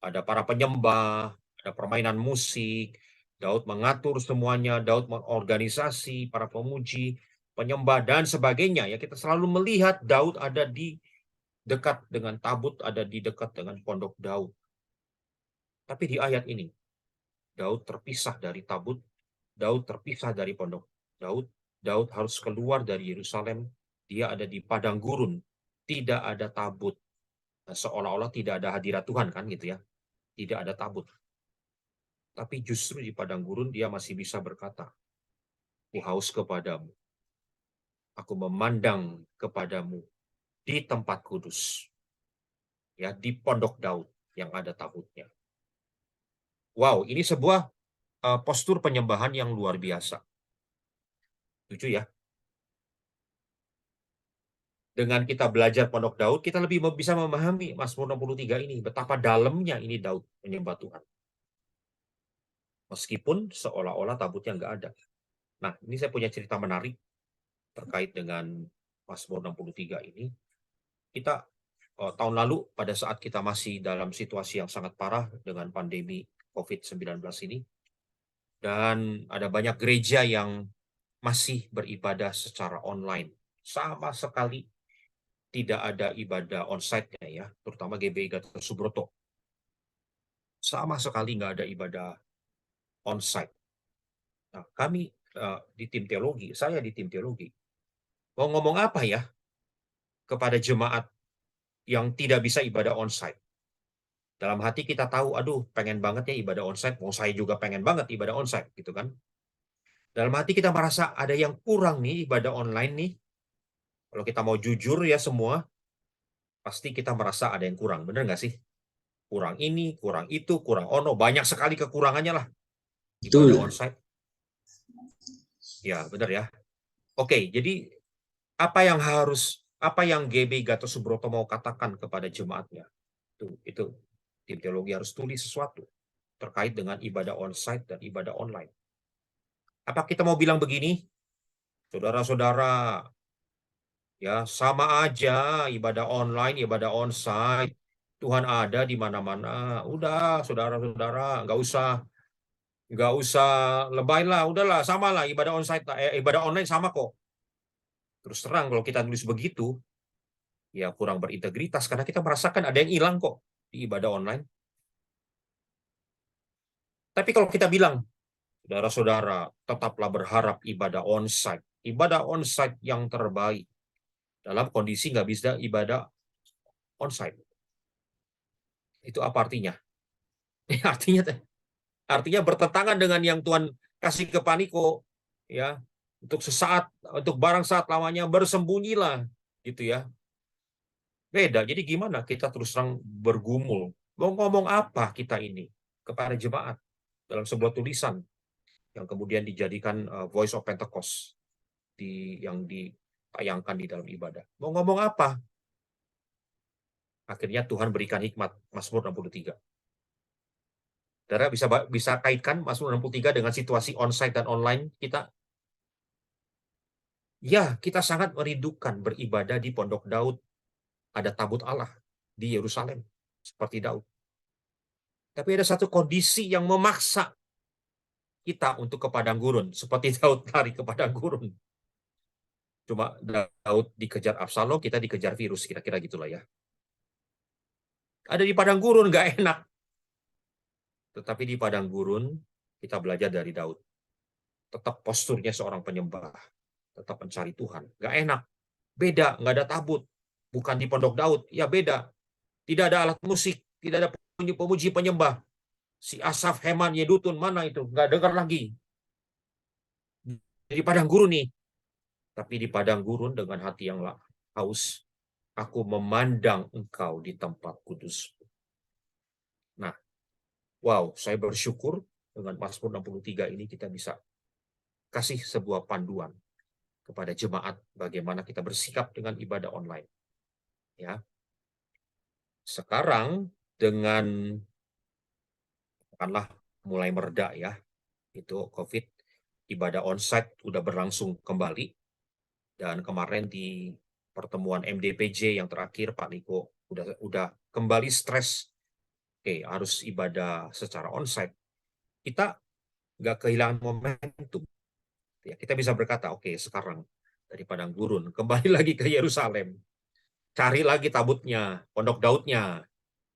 Ada para penyembah, ada permainan musik, Daud mengatur semuanya, Daud mengorganisasi para pemuji, penyembah dan sebagainya. Ya, kita selalu melihat Daud ada di dekat dengan tabut, ada di dekat dengan pondok Daud. Tapi di ayat ini, Daud terpisah dari tabut, Daud terpisah dari pondok Daud, Daud harus keluar dari Yerusalem, dia ada di padang gurun, tidak ada tabut. Nah, seolah-olah tidak ada hadirat Tuhan kan gitu ya, tidak ada tabut. Tapi justru di padang gurun dia masih bisa berkata, aku haus kepadamu, aku memandang kepadamu di tempat kudus, ya di pondok Daud yang ada tabutnya. Wow, ini sebuah postur penyembahan yang luar biasa. Setuju ya? Dengan kita belajar pondok Daud, kita lebih bisa memahami Mazmur 63 ini, betapa dalamnya ini Daud menyembah Tuhan. Meskipun seolah-olah tabutnya nggak ada. Nah, ini saya punya cerita menarik terkait dengan Mazmur 63 ini. Kita tahun lalu pada saat kita masih dalam situasi yang sangat parah dengan pandemi COVID-19 ini, dan ada banyak gereja yang masih beribadah secara online. Sama sekali tidak ada ibadah onsite-nya ya, terutama GBI Gatot Subroto. Sama sekali nggak ada ibadah onsite. Nah, kami di tim teologi, saya di tim teologi, mau ngomong apa ya kepada jemaat yang tidak bisa ibadah onsite? Dalam hati kita tahu, aduh pengen banget ya ibadah onsite, mau saya juga pengen banget ibadah onsite, gitu kan. Dalam hati kita merasa ada yang kurang nih ibadah online nih. Kalau kita mau jujur ya semua, pasti kita merasa ada yang kurang, bener nggak sih? Kurang ini, kurang itu, kurang ono, banyak sekali kekurangannya lah ibadah onsite. Ya, bener ya. Oke, jadi apa yang GBI Gatot Subroto mau katakan kepada jemaatnya? Itu tim teologi harus tulis sesuatu terkait dengan ibadah onsite dan ibadah online. Apa kita mau bilang begini? Saudara-saudara, ya sama aja ibadah online, ibadah onsite. Tuhan ada di mana-mana. Udah, saudara-saudara, nggak usah lebay lah. Udahlah, sama lah ibadah onsite, ibadah online sama kok. Terus terang kalau kita tulis begitu, ya kurang berintegritas karena kita merasakan ada yang hilang kok di ibadah online. Tapi kalau kita bilang, saudara-saudara, tetaplah berharap ibadah onsite yang terbaik. Dalam kondisi nggak bisa ibadah onsite. Itu apa artinya? Artinya bertentangan dengan yang Tuhan kasih ke Paniko, ya, untuk sesaat, untuk barang saat lamanya bersembunyilah, gitu ya. Beda. Jadi gimana kita terus terang bergumul? Mau ngomong apa kita ini kepada jemaat dalam sebuah tulisan yang kemudian dijadikan Voice of Pentecost yang ditayangkan di dalam ibadah. Mau ngomong apa? Akhirnya Tuhan berikan hikmat, Mazmur 63. Saudara bisa kaitkan Mazmur 63 dengan situasi onsite dan online kita? Ya, kita sangat merindukan beribadah di pondok Daud. Ada tabut Allah di Yerusalem, seperti Daud. Tapi ada satu kondisi yang memaksa kita untuk ke padang gurun, seperti Daud lari ke padang gurun. Cuma Daud dikejar Absalom, kita dikejar virus, kira-kira gitulah ya. Ada di padang gurun, nggak enak. Tetapi di padang gurun, kita belajar dari Daud. Tetap posturnya seorang penyembah. Tetap mencari Tuhan. Nggak enak. Beda, nggak ada tabut. Bukan di pondok Daud, ya beda. Tidak ada alat musik, tidak ada pemuji penyembah. Si Asaf, Heman, Yedutun, mana itu? Nggak dengar lagi. Di padang gurun nih. Tapi di padang gurun dengan hati yang haus, aku memandang engkau di tempat kudus. Nah, wow, saya bersyukur dengan Mazmur 63 ini kita bisa kasih sebuah panduan kepada jemaat bagaimana kita bersikap dengan ibadah online. Ya. Sekarang dengan katakanlah mulai mereda ya, itu COVID, ibadah onsite udah berlangsung kembali. Dan kemarin di pertemuan MDPJ yang terakhir Pak Niko udah kembali stres. Oke, harus ibadah secara onsite. Kita nggak kehilangan momentum. Ya, kita bisa berkata, oke, sekarang dari padang gurun kembali lagi ke Yerusalem, cari lagi tabutnya, pondok Daudnya,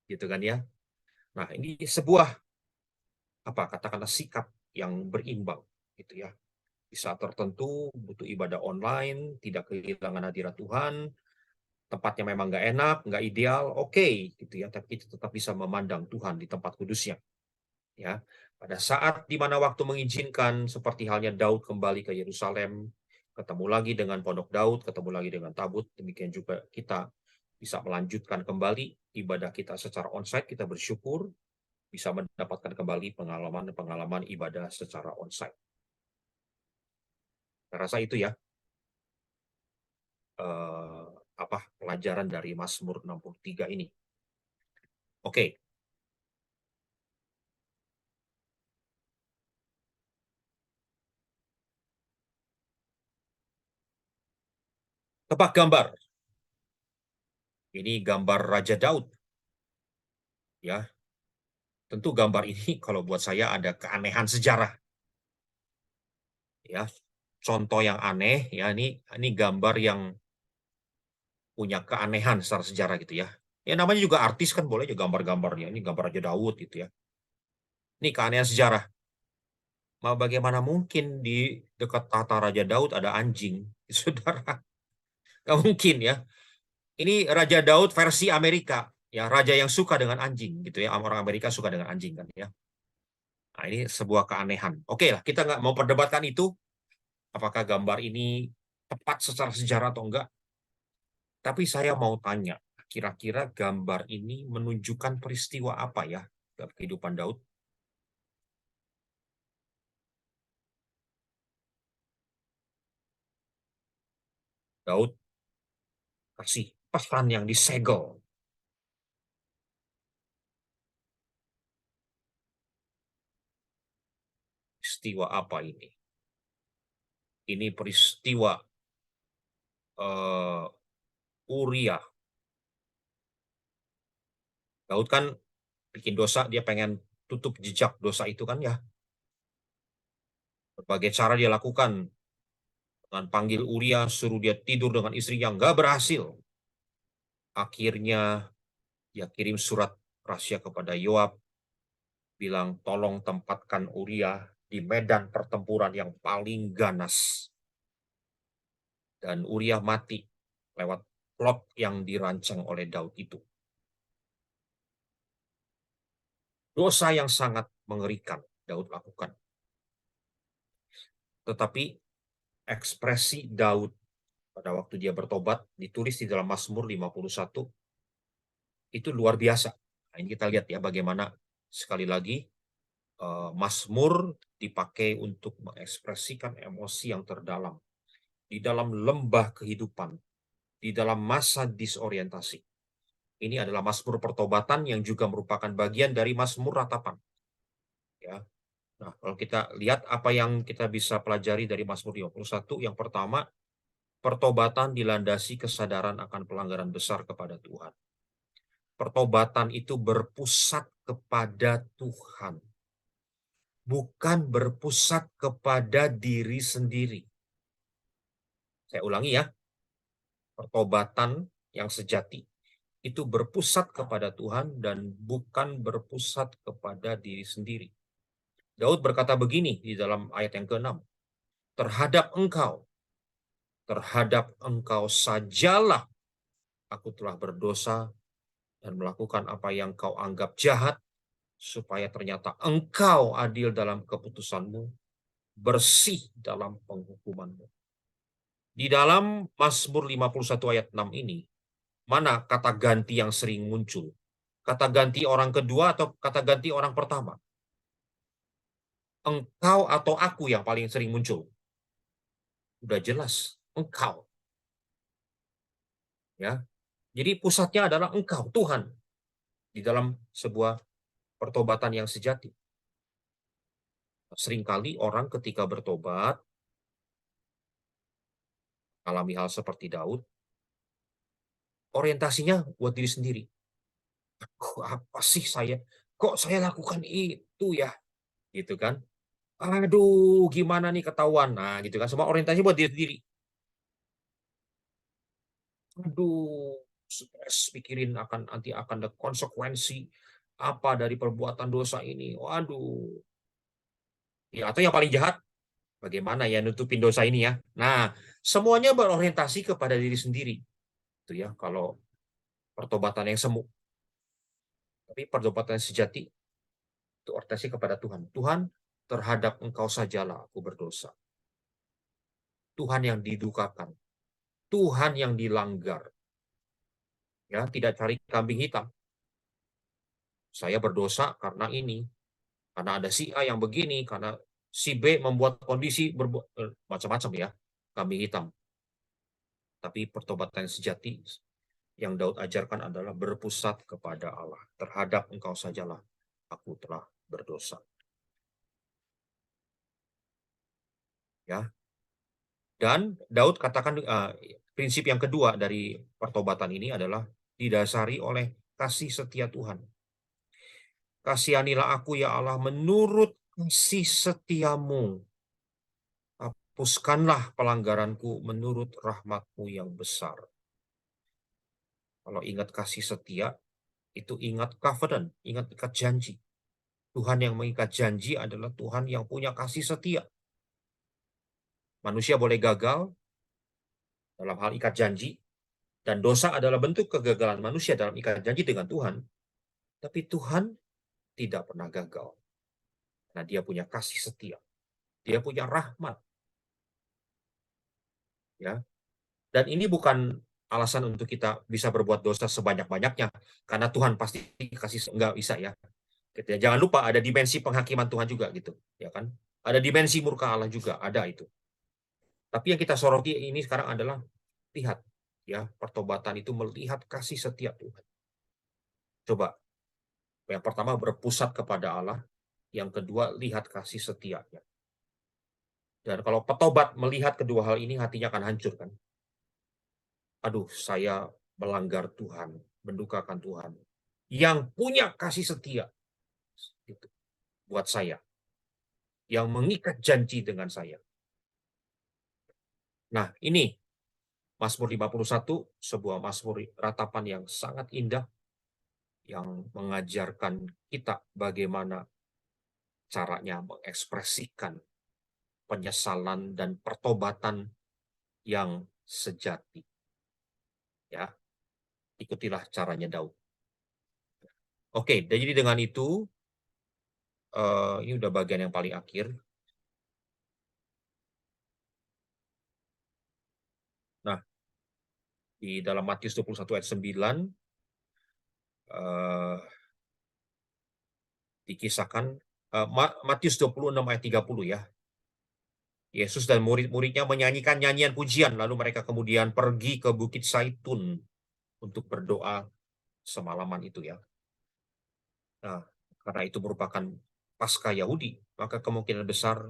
gitu kan ya. Nah, ini sebuah katakanlah sikap yang berimbang, gitu ya. Di saat tertentu butuh ibadah online, tidak kehilangan hadirat Tuhan, tempatnya memang nggak enak, nggak ideal, oke, gitu ya. Tapi kita tetap bisa memandang Tuhan di tempat kudusnya, ya. Pada saat di mana waktu mengizinkan, seperti halnya Daud kembali ke Yerusalem, ketemu lagi dengan pondok Daud, ketemu lagi dengan tabut, demikian juga kita bisa melanjutkan kembali ibadah kita secara onsite, kita bersyukur bisa mendapatkan kembali pengalaman-pengalaman ibadah secara onsite. Saya rasa itu ya pelajaran dari Mazmur 63 ini. Oke. Tebak gambar. Ini gambar Raja Daud. Ya. Tentu gambar ini kalau buat saya ada keanehan sejarah. Ya. Contoh yang aneh ya, ini gambar yang punya keanehan secara sejarah gitu ya. Ya namanya juga artis kan boleh juga gambar-gambarnya. Ini gambar Raja Daud gitu ya. Ini keanehan sejarah. Bagaimana mungkin di dekat tata Raja Daud ada anjing, saudara? Nggak mungkin ya. Ini Raja Daud versi Amerika, ya, raja yang suka dengan anjing gitu ya. Orang Amerika suka dengan anjing kan ya. Nah, ini sebuah keanehan. Oke lah, kita nggak mau perdebatkan itu. Apakah gambar ini tepat secara sejarah atau enggak? Tapi saya mau tanya, kira-kira gambar ini menunjukkan peristiwa apa ya dalam kehidupan Daud? Daud kasih pesan yang disegel. Peristiwa apa ini? Ini peristiwa Uria. Daud kan bikin dosa, dia pengen tutup jejak dosa itu kan ya. Berbagai cara dia lakukan. Dengan panggil Uria, suruh dia tidur dengan istrinya, nggak berhasil. Akhirnya dia kirim surat rahasia kepada Yoab, bilang tolong tempatkan Uria di medan pertempuran yang paling ganas. Dan Uria mati lewat plot yang dirancang oleh Daud itu. Dosa yang sangat mengerikan Daud lakukan. Tetapi ekspresi Daud pada waktu dia bertobat ditulis di dalam Mazmur 51 itu luar biasa. Nah, ini kita lihat ya bagaimana sekali lagi Mazmur dipakai untuk mengekspresikan emosi yang terdalam di dalam lembah kehidupan, di dalam masa disorientasi. Ini adalah Mazmur pertobatan yang juga merupakan bagian dari Mazmur ratapan. Ya. Nah, kalau kita lihat apa yang kita bisa pelajari dari Mazmur 51, yang pertama, pertobatan dilandasi kesadaran akan pelanggaran besar kepada Tuhan. Pertobatan itu berpusat kepada Tuhan, bukan berpusat kepada diri sendiri. Saya ulangi ya, pertobatan yang sejati itu berpusat kepada Tuhan dan bukan berpusat kepada diri sendiri. Daud berkata begini di dalam ayat yang ke-6, terhadap engkau sajalah aku telah berdosa dan melakukan apa yang kau anggap jahat, supaya ternyata engkau adil dalam keputusanmu, bersih dalam penghukumanmu. Di dalam Mazmur 51 ayat 6 ini, mana kata ganti yang sering muncul? Kata ganti orang kedua atau kata ganti orang pertama? Engkau atau aku yang paling sering muncul? Udah jelas, engkau. Ya. Jadi pusatnya adalah engkau, Tuhan, di dalam sebuah pertobatan yang sejati. Seringkali orang ketika bertobat, alami hal seperti Daud, orientasinya buat diri sendiri. Kok apa sih saya? Kok saya lakukan itu ya? Gitu kan? Aduh, gimana nih ketahuan? Nah, gitu kan. Semua orientasi buat diri sendiri. Aduh, stres pikirin nanti akan ada konsekuensi apa dari perbuatan dosa ini. Waduh. Ya, atau yang paling jahat, bagaimana ya nutupin dosa ini ya? Nah, semuanya berorientasi kepada diri sendiri. Itu ya, kalau pertobatan yang semu. Tapi pertobatan yang sejati itu orientasi kepada Tuhan. Tuhan, terhadap Engkau sajalah aku berdosa. Tuhan yang didukakan. Tuhan yang dilanggar. Ya, tidak cari kambing hitam. Saya berdosa karena ini. Karena ada si A yang begini, karena si B membuat kondisi macam-macam ya, kambing hitam. Tapi pertobatan sejati yang Daud ajarkan adalah berpusat kepada Allah. Terhadap Engkau sajalah aku telah berdosa. Ya. Dan Daud katakan prinsip yang kedua dari pertobatan ini adalah didasari oleh kasih setia Tuhan. Kasihanilah aku ya Allah menurut kasih setiamu. Hapuskanlah pelanggaranku menurut rahmat-Mu yang besar. Kalau ingat kasih setia, itu ingat covenant, ingat ikat janji. Tuhan yang mengikat janji adalah Tuhan yang punya kasih setia. Manusia boleh gagal dalam hal ikat janji, dan dosa adalah bentuk kegagalan manusia dalam ikat janji dengan Tuhan. Tapi Tuhan tidak pernah gagal. Nah, Dia punya kasih setia. Dia punya rahmat. Ya. Dan ini bukan alasan untuk kita bisa berbuat dosa sebanyak-banyaknya, karena Tuhan pasti kasih, enggak bisa ya. Gitu ya. Jangan lupa ada dimensi penghakiman Tuhan juga gitu, ya kan? Ada dimensi murka Allah juga, ada itu. Tapi yang kita soroti ini sekarang adalah lihat ya, pertobatan itu melihat kasih setia Tuhan. Coba. Yang pertama berpusat kepada Allah, yang kedua lihat kasih setianya. Dan kalau petobat melihat kedua hal ini, hatinya akan hancur kan. Aduh, saya melanggar Tuhan, mendukakan Tuhan. Yang punya kasih setia itu buat saya. Yang mengikat janji dengan saya. Nah, ini Mazmur 51, sebuah Mazmur ratapan yang sangat indah, yang mengajarkan kita bagaimana caranya mengekspresikan penyesalan dan pertobatan yang sejati. Ya, ikutilah caranya Daud. Oke, jadi dengan itu, ini udah bagian yang paling akhir. Nah, di dalam Matius 21 ayat 9, dikisahkan, Matius 26 ayat 30 ya. Yesus dan murid-muridnya menyanyikan nyanyian pujian, lalu mereka kemudian pergi ke Bukit Zaitun untuk berdoa semalaman itu ya. Nah, karena itu merupakan Paskah Yahudi, maka kemungkinan besar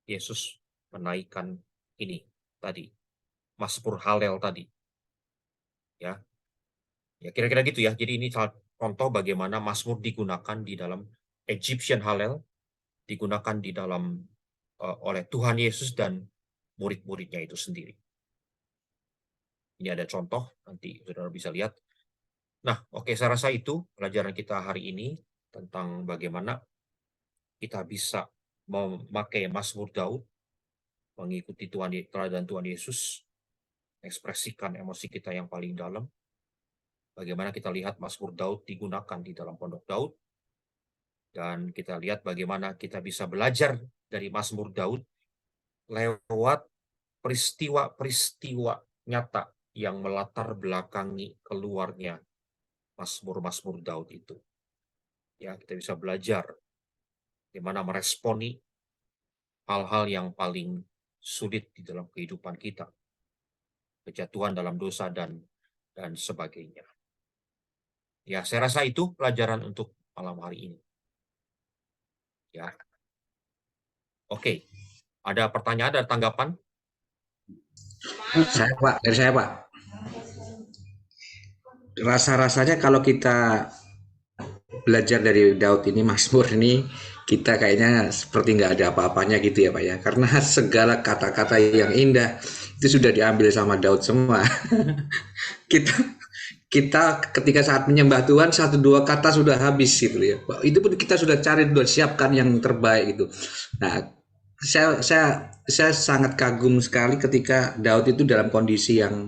Yesus menaikkan ini tadi, Mazmur Halel tadi. Ya. Ya kira-kira gitu ya. Jadi ini contoh bagaimana Mazmur digunakan di dalam Egyptian Halel, digunakan di dalam oleh Tuhan Yesus dan murid-muridnya itu sendiri. Ini ada contoh, nanti saudara bisa lihat. Nah, oke, saya rasa itu pelajaran kita hari ini tentang bagaimana kita bisa memakai Mazmur Daud, mengikuti teladan Tuhan Yesus, ekspresikan emosi kita yang paling dalam. Bagaimana kita lihat Mazmur Daud digunakan di dalam Pondok Daud, dan kita lihat bagaimana kita bisa belajar dari Mazmur Daud lewat peristiwa-peristiwa nyata yang melatar belakangi keluarnya Mazmur-Mazmur Daud itu. Ya, kita bisa belajar bagaimana meresponi hal-hal yang paling sulit di dalam kehidupan kita, kejatuhan dalam dosa dan sebagainya. Ya, saya rasa itu pelajaran untuk malam hari ini. Ya. Oke. Ada pertanyaan, ada tanggapan? Dari saya, Pak. Rasa-rasanya kalau kita belajar dari Daud ini, Mazmur ini, kita kayaknya seperti nggak ada apa-apanya gitu ya Pak ya, karena segala kata-kata yang indah itu sudah diambil sama Daud semua. kita kita ketika saat menyembah Tuhan, 1-2 kata sudah habis gitu ya. Itu pun kita sudah cari, sudah siapkan yang terbaik gitu. Nah, saya sangat kagum sekali ketika Daud itu dalam kondisi yang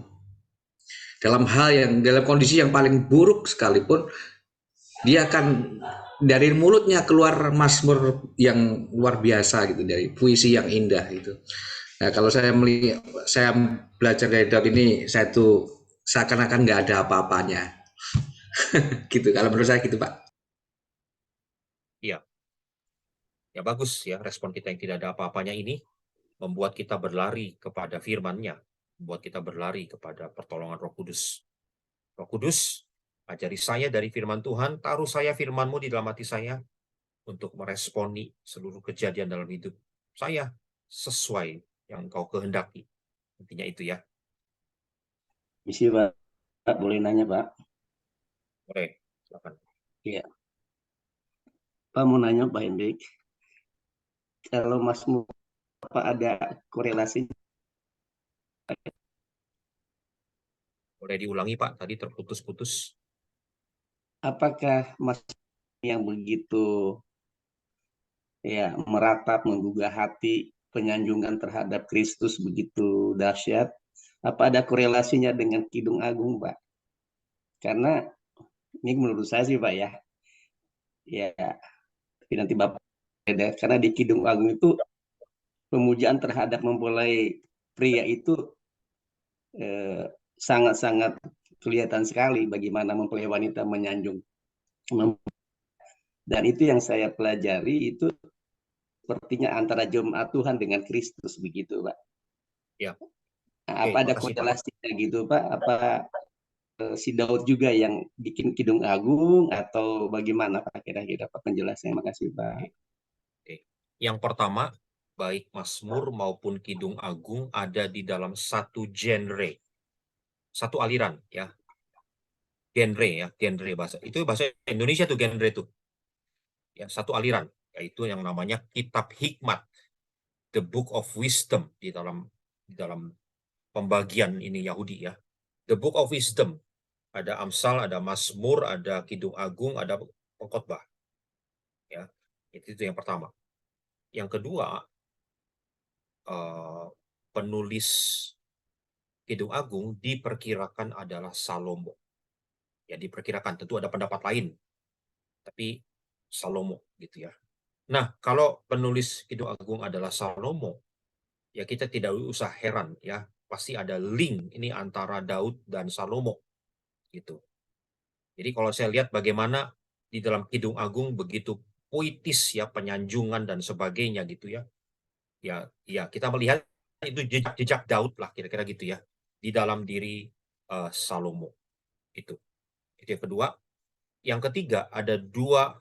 paling buruk sekalipun, dia akan dari mulutnya keluar mazmur yang luar biasa gitu, dari puisi yang indah gitu. Nah, kalau saya belajar dari Daud ini, saya tuh seakan-akan nggak ada apa-apanya. Gitu, kalau menurut saya gitu Pak. Iya, ya bagus ya, respon kita yang tidak ada apa-apanya ini membuat kita berlari kepada firman-Nya, membuat kita berlari kepada pertolongan Roh Kudus. Roh Kudus, ajari saya dari firman Tuhan, taruh saya firman-Mu di dalam hati saya untuk meresponi seluruh kejadian dalam hidup saya sesuai yang Engkau kehendaki. Intinya itu ya. Misi Pak, boleh nanya Pak? Boleh, silakan. Iya. Pak mau nanya Pak Hendrik, kalau Mazmur apa ada korelasi? Boleh diulangi Pak, tadi terputus-putus. Apakah Mazmur yang begitu ya meratap, menggugah hati, penyanjungan terhadap Kristus begitu dahsyat, apa ada korelasinya dengan Kidung Agung Pak? Karena ini menurut saya sih Pak ya, tapi nanti Bapak beda. Karena di Kidung Agung itu pemujaan terhadap mempelai pria itu sangat-sangat kelihatan sekali bagaimana mempelai wanita menyanjung. Dan itu yang saya pelajari itu sepertinya antara jemaat Tuhan dengan Kristus begitu Pak. Ya. Nah, apa ada korelasinya gitu Pak? Apa si Daud juga yang bikin Kidung Agung atau bagaimana Pak kira-kira Pak penjelasannya? Makasih Pak. Oke. Yang pertama, baik Mazmur maupun Kidung Agung ada di dalam satu genre, satu aliran ya. Genre bahasa. Itu bahasa Indonesia tuh genre tuh. Ya, satu aliran, yaitu yang namanya Kitab Hikmat, The Book of Wisdom di dalam pembagian ini Yahudi ya. The Book of Wisdom. Ada Amsal, ada Mazmur, ada Kidung Agung, ada Pengkhotbah. Ya, itu yang pertama. Yang kedua, penulis Kidung Agung diperkirakan adalah Salomo. Ya, diperkirakan, tentu ada pendapat lain. Tapi Salomo gitu ya. Nah, kalau penulis Kidung Agung adalah Salomo, ya kita tidak usah heran ya, pasti ada link ini antara Daud dan Salomo gitu. Jadi kalau saya lihat bagaimana di dalam Kidung Agung begitu puitis ya, penyanjungan dan sebagainya gitu ya. Ya kita melihat itu jejak Daud lah kira-kira gitu ya di dalam diri Salomo. Itu yang kedua. Yang ketiga, ada dua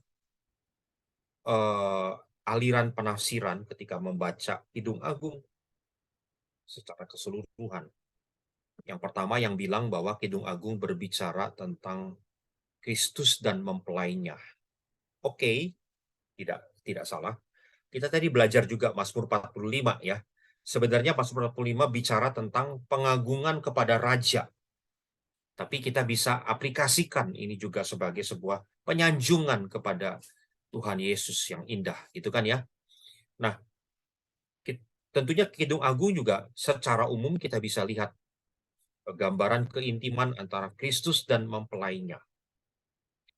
aliran penafsiran ketika membaca Kidung Agung secara keseluruhan. Yang pertama yang bilang bahwa Kidung Agung berbicara tentang Kristus dan mempelainya. Oke, tidak salah. Kita tadi belajar juga Mazmur 45 ya. Sebenarnya Mazmur 45 bicara tentang pengagungan kepada raja. Tapi kita bisa aplikasikan ini juga sebagai sebuah penyanjungan kepada Tuhan Yesus yang indah, gitu kan ya. Nah, tentunya Kidung Agung juga secara umum kita bisa lihat gambaran keintiman antara Kristus dan mempelainya.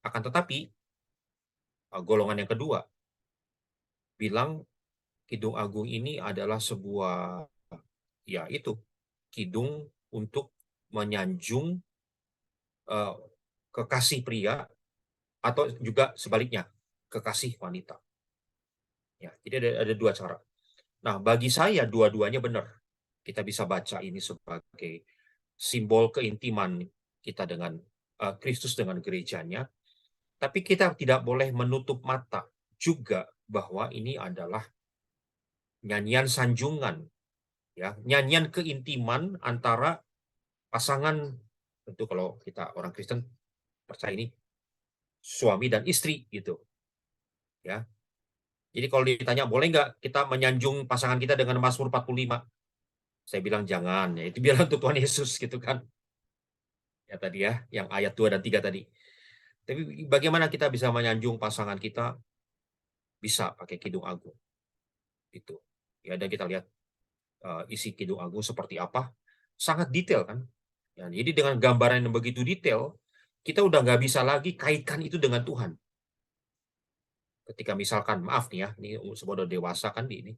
Akan tetapi, golongan yang kedua bilang Kidung Agung ini adalah sebuah, ya itu, kidung untuk menyanjung kekasih pria atau juga sebaliknya kekasih wanita. Ya, jadi ada dua cara. Nah, bagi saya dua-duanya benar. Kita bisa baca ini sebagai simbol keintiman kita dengan Kristus dengan gerejanya. Tapi kita tidak boleh menutup mata juga bahwa ini adalah nyanyian sanjungan, ya, nyanyian keintiman antara pasangan. Tentu kalau kita orang Kristen percaya ini suami dan istri gitu, ya. Jadi kalau ditanya, boleh nggak kita menyanjung pasangan kita dengan Mazmur 45? Saya bilang jangan, ya itu biar untuk Tuhan Yesus gitu kan. Ya tadi ya, yang ayat 2 dan 3 tadi. Tapi bagaimana kita bisa menyanjung pasangan kita? Bisa pakai Kidung Agung. Itu. Ya, dan kita lihat isi Kidung Agung seperti apa. Sangat detail kan. Ya, jadi dengan gambaran yang begitu detail, kita udah nggak bisa lagi kaitkan itu dengan Tuhan. Ketika misalkan, maaf nih ya, ini semua udah dewasa kan di ini,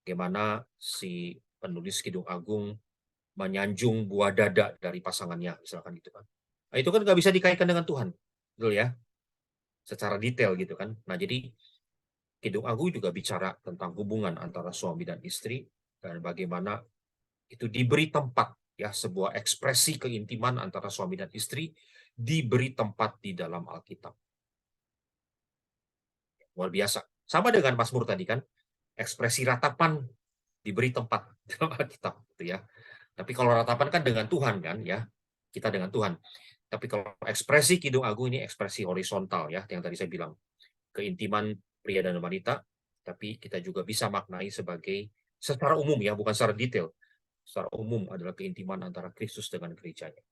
bagaimana si penulis Kidung Agung menyanjung buah dada dari pasangannya, misalkan gitu kan. Nah, itu kan nggak bisa dikaitkan dengan Tuhan, betul ya? Secara detail gitu kan. Nah, jadi Kidung Agung juga bicara tentang hubungan antara suami dan istri, dan bagaimana itu diberi tempat, ya, sebuah ekspresi keintiman antara suami dan istri diberi tempat di dalam Alkitab. Luar biasa. Sama dengan Mazmur tadi kan, ekspresi ratapan diberi tempat dalam Alkitab, gitu ya. Tapi kalau ratapan kan dengan Tuhan kan, ya, kita dengan Tuhan. Tapi kalau ekspresi Kidung Agung ini ekspresi horizontal, ya, yang tadi saya bilang, keintiman pria dan wanita, tapi kita juga bisa maknai sebagai secara umum, ya, bukan secara detail. Secara umum adalah keintiman antara Kristus dengan gerejanya.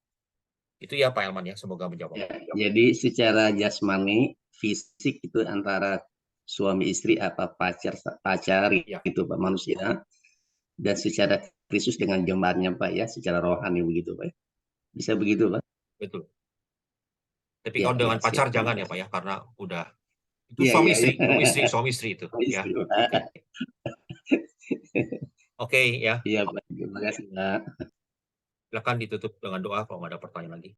Itu ya Pak Elman ya, semoga menjawab. Ya, jadi secara jasmani, fisik itu antara suami istri apa pacar Ya. itu Pak, manusia, dan secara Kristus dengan jemaatnya Pak ya, secara rohani begitu Pak. Bisa begitu Pak? Betul. Tapi Ya, kalau dengan ya, pacar siap. jangan ya Pak ya, karena udah itu Ya, suami ya, istri, ya. suami istri itu ya. Istri, Pak. Oke ya. Iya Pak, terima kasih Pak. Silakan ditutup dengan doa kalau nggak ada pertanyaan lagi.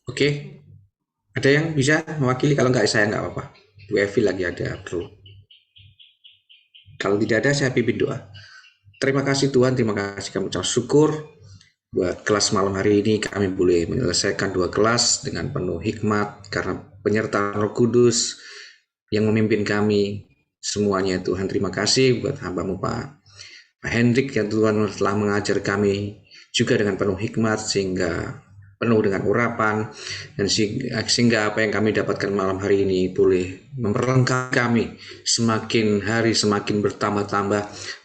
Oke. Ada yang bisa mewakili? Kalau nggak, saya nggak apa-apa. Bu Evi lagi ada perlu. Kalau tidak ada, saya pimpin doa. Terima kasih Tuhan, terima kasih kami ucap syukur buat kelas malam hari ini. Kami boleh menyelesaikan 2 kelas dengan penuh hikmat karena penyertaan Roh Kudus yang memimpin kami semuanya. Tuhan, terima kasih buat hamba-Mu Pak Hendrik yang Tuhan telah mengajar kami juga dengan penuh hikmat sehingga penuh dengan urapan, dan sehingga apa yang kami dapatkan malam hari ini boleh memperlengkapi kami semakin hari semakin bertambah-tambah,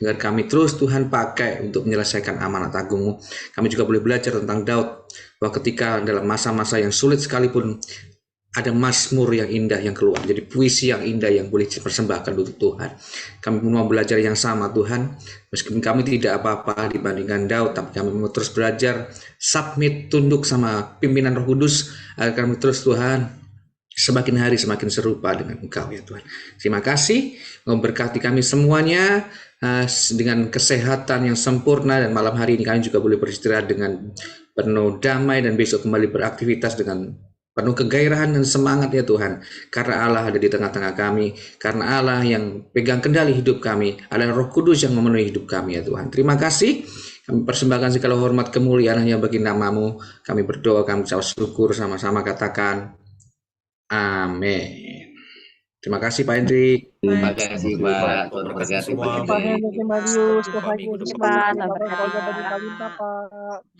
agar kami terus Tuhan pakai untuk menyelesaikan amanat agung-Mu. Kami juga boleh belajar tentang Daud, bahwa ketika dalam masa-masa yang sulit sekalipun ada mazmur yang indah yang keluar, jadi puisi yang indah yang boleh dipersembahkan untuk Tuhan. Kami mau belajar yang sama Tuhan, meskipun kami tidak apa-apa dibandingkan Daud, tapi kami mau terus belajar, submit, tunduk sama pimpinan Roh Kudus, agar kami terus Tuhan semakin hari semakin serupa dengan Engkau ya Tuhan. Terima kasih, memberkati kami semuanya dengan kesehatan yang sempurna, dan malam hari ini kami juga boleh beristirahat dengan penuh damai, dan besok kembali beraktivitas dengan penuh kegairahan dan semangat ya Tuhan, karena Allah ada di tengah-tengah kami, karena Allah yang pegang kendali hidup kami, ada Roh Kudus yang memenuhi hidup kami ya Tuhan. Terima kasih, kami persembahkan segala hormat kemuliaan hanya bagi nama-Mu. Kami berdoa, kami ucap syukur, sama-sama katakan amin. Terima kasih Pak Hendrik. Terima kasih Pak. Tuhan berkati semua. Pak Hendrik Marius, Tuhan Yesus Pak, memberkati.